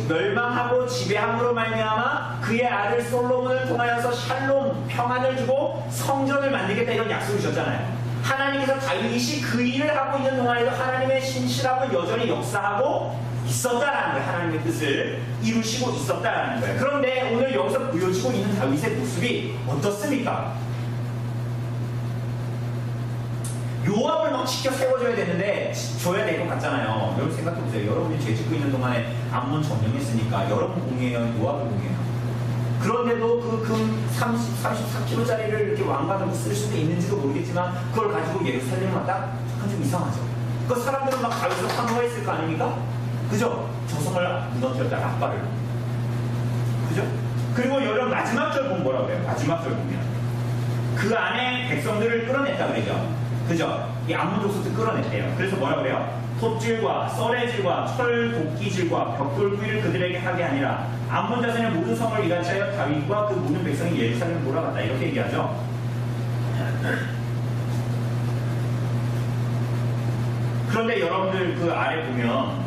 멸망하고 지배함으로 말미암아 그의 아들 솔로몬을 통하여서 샬롬 평안을 주고 성전을 만들겠다 이런 약속을 주셨잖아요. 하나님께서 다윗이 그 일을 하고 있는 동안에도 하나님의 신실함을 여전히 역사하고 있었다라는 거예요. 하나님의 뜻을 이루시고 있었다라는 거예요. 그런데 오늘 여기서 보여지고 있는 다윗의 모습이 어떻습니까? 요압을 막 지켜 세워줘야 되는데 줘야 될 것 같잖아요. 여러분 생각해보세요. 여러분이 죄 짓고 있는 동안에 암몬 점령했으니까 여러분 공이에요? 요압을 공이에요? 그런데도 그 금 34kg짜리를 이렇게 왕관으로 쓸 수도 있는지도 모르겠지만 그걸 가지고 예루살렘을 왔다? 약간 좀 이상하죠. 그 사람들은 막 다윗을 환호했을 거 아닙니까? 그죠? 저성을 무너뜨렸다. 라빠를. 그죠? 그리고 여러분 마지막 절 보면 뭐라고 해요? 마지막 절 보면 그 안에 백성들을 끌어냈다 그러죠. 그죠? 이 암몬 족속도 끌어냈대요. 그래서 뭐라 그래요? 톱질과 썰애질과 철 도끼질과 벽돌 구이를 그들에게 하게 아니라 암몬 자손의 모든 성을 이같이하여 다윗과 그 모든 백성이 예루살렘을 돌아갔다 이렇게 얘기하죠. 그런데 여러분들 그 아래 보면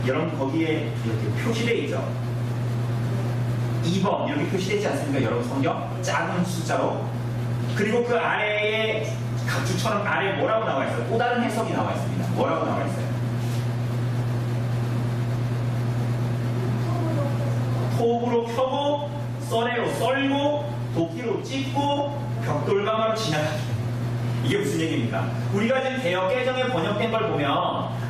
여러분 거기에 이렇게 표시되어 있죠. 2번 이렇게 표시되지 않습니까? 여러분 성경 작은 숫자로. 그리고 그 아래에 각주처럼 아래에 뭐라고 나와 있어요? 또 다른 해석이 나와 있습니다. 뭐라고 나와 있어요? 톱으로 켜고 썰애로 썰고 도끼로 찢고 벽돌가마로 지나가기. 이게 무슨 얘기입니까? 우리가 지금 개역 개정에 번역된 걸 보면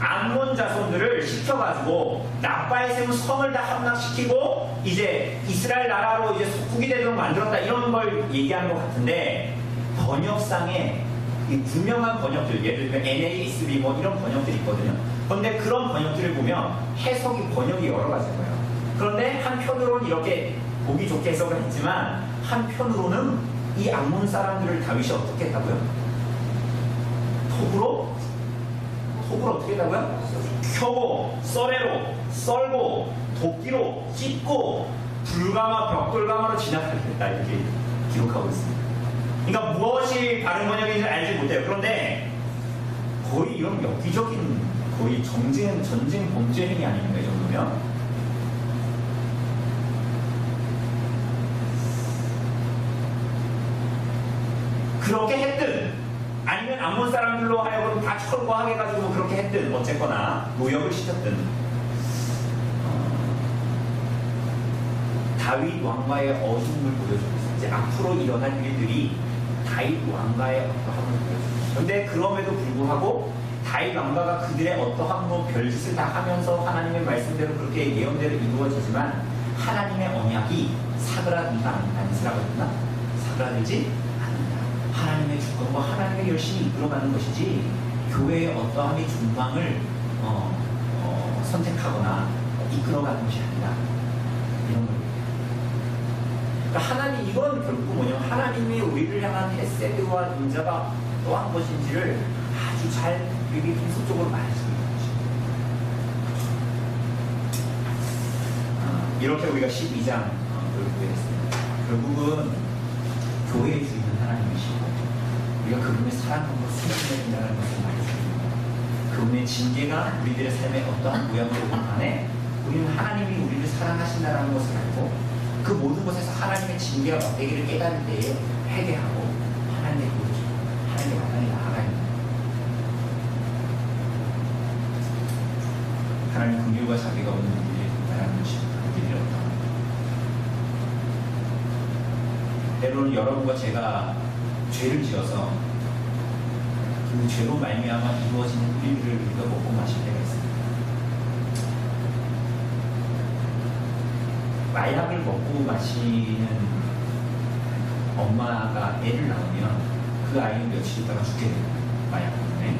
암몬 자손들을 시켜가지고 라빠에 세운 성을 다 함락시키고 이제 이스라엘 나라로 이제 속국이 되도록 만들었다 이런 걸 얘기하는 것 같은데 번역상에 이 분명한 번역들, 예를 들면 NASB 뭐 이런 번역들이 있거든요. 그런데 그런 번역들을 보면 번역이 여러 가지일 거예요. 그런데 한편으로는 이렇게 보기 좋게 해석을 했지만 한편으로는 이 암몬 사람들을 다윗이 어떻게 했다고요? 톱으로 어떻게 했다고요? 켜고 썰애로 썰고 도끼로 찢고 불가마 벽돌가마로 지나가게 했다 이렇게 기록하고 있습니다. 그러니까 무엇이 바른 번역인지 알지 못해요. 그런데 거의 이런 엽기적인 거의 전쟁 범죄 행위 아닙니까? 이 정도면. 그렇게 했든 아니면 암몬 사람들로 하여금 다 철거하게 해가지고 그렇게 했든 어쨌거나 노역을 시켰든 다윗 왕가의 어둠을 보여주고 있어요. 이제 앞으로 일어날 일들이 다윗 왕가의 어떠함을 보여줍니다. 그런데 그럼에도 불구하고 다윗 왕가가 그들의 어떠한 뭐 별짓을 다 하면서 하나님의 말씀대로 그렇게 예언대로 이루어지지만 하나님의 언약이 사그라든가 안쓰라거든가 사그라들지 않는다. 하나님의 주권과 하나님의 열심히 이끌어가는 것이지 교회의 어떠함이 중방을 선택하거나 이끌어가는 것이 아니다. 이런 겁니다. 그러니까 하나님 이건 결국 뭐냐면 하나님이 우리를 향한 헤세드와 인자가 어떠한 것인지를 아주 잘 우리에게 계속적으로 말해주는 것입니다. 이렇게 우리가 12장 보게 됐습니다. 결국은 교회의 주인은 하나님이시고 우리가 그분의 사랑함으로 순종해야 된다는 것을 말해줍니다. 그분의 징계가 우리들의 삶에 어떠한 모양으로 오든 간에 우리는 하나님이 우리를 사랑하신다는 것을 알고 그 모든 것에서 하나님의 징계가 막대기를 깨달을 때에 회개하고 하나님의 도우시고 하나님의 마땅히 나아가야 합니다. 하나님 긍휼과 자비가 없는 우리들이 된다는 것입니다. 우리들이 어떠한 때로는 여러분과 제가 죄를 지어서 그 죄로 말미암아 이루어지는 일들을 우리가 먹고 마실 때가 있습니다. 마약을 먹고 마시는 엄마가 애를 낳으면 그 아이는 며칠 있다가 죽게 됩니다. 마약 때문에.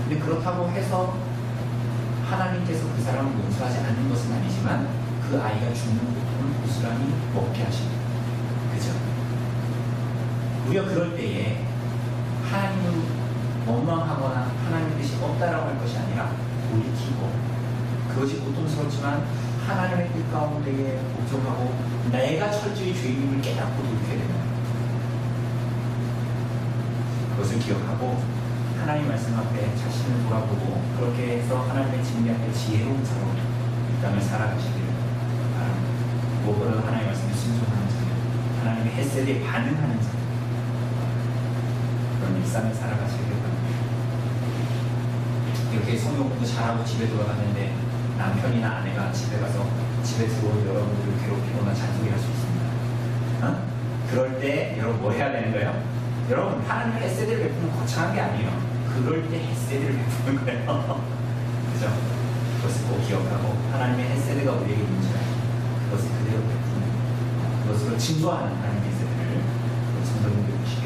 근데 그렇다고 해서 하나님께서 그 사람을 용서하지 않는 것은 아니지만 그 아이가 죽는 고통을 고스란히 먹게 하십니다. 그죠? 우리가 그럴 때에 하나님을 원망하거나 하나님 뜻이 없다라고 할 것이 아니라 돌이키고 그것이 고통스럽지만 하나님의 뜻 가운데에 복종하고 내가 철저히 죄인임을 깨닫고 돌이켜야 됩니다. 그것을 기억하고 하나님 말씀 앞에 자신을 돌아보고 그렇게 해서 하나님의 징계 앞에 지혜로운 자로 이 땅을 살아가시기를 바랍니다. 무엇보다도 하나님의 말씀에 순종하는 자, 하나님의 햇살에 반응하는 자, 그런 일상을 살아가시기를 바랍니다. 이렇게 성경 공부 잘하고 집에 돌아갔는데 남편이나 아내가 집에 가서 집에 들어온 여러분들을 괴롭히거나 잔소리할 수 있습니다. 그럴 때 여러분 뭐 해야 되는 거예요? 여러분 하나님의 햇살을 베푸는 거창한 게 아니에요. 그럴 때 햇세드를 베푸는 거예요. 그죠? 그것을 꼭 기억하고 하나님의 햇세드가 우리에게 있는지 알고 그것을 그대로 베푸는 그것으로 증거하는 하나님의 햇세드를 성도님들 보시기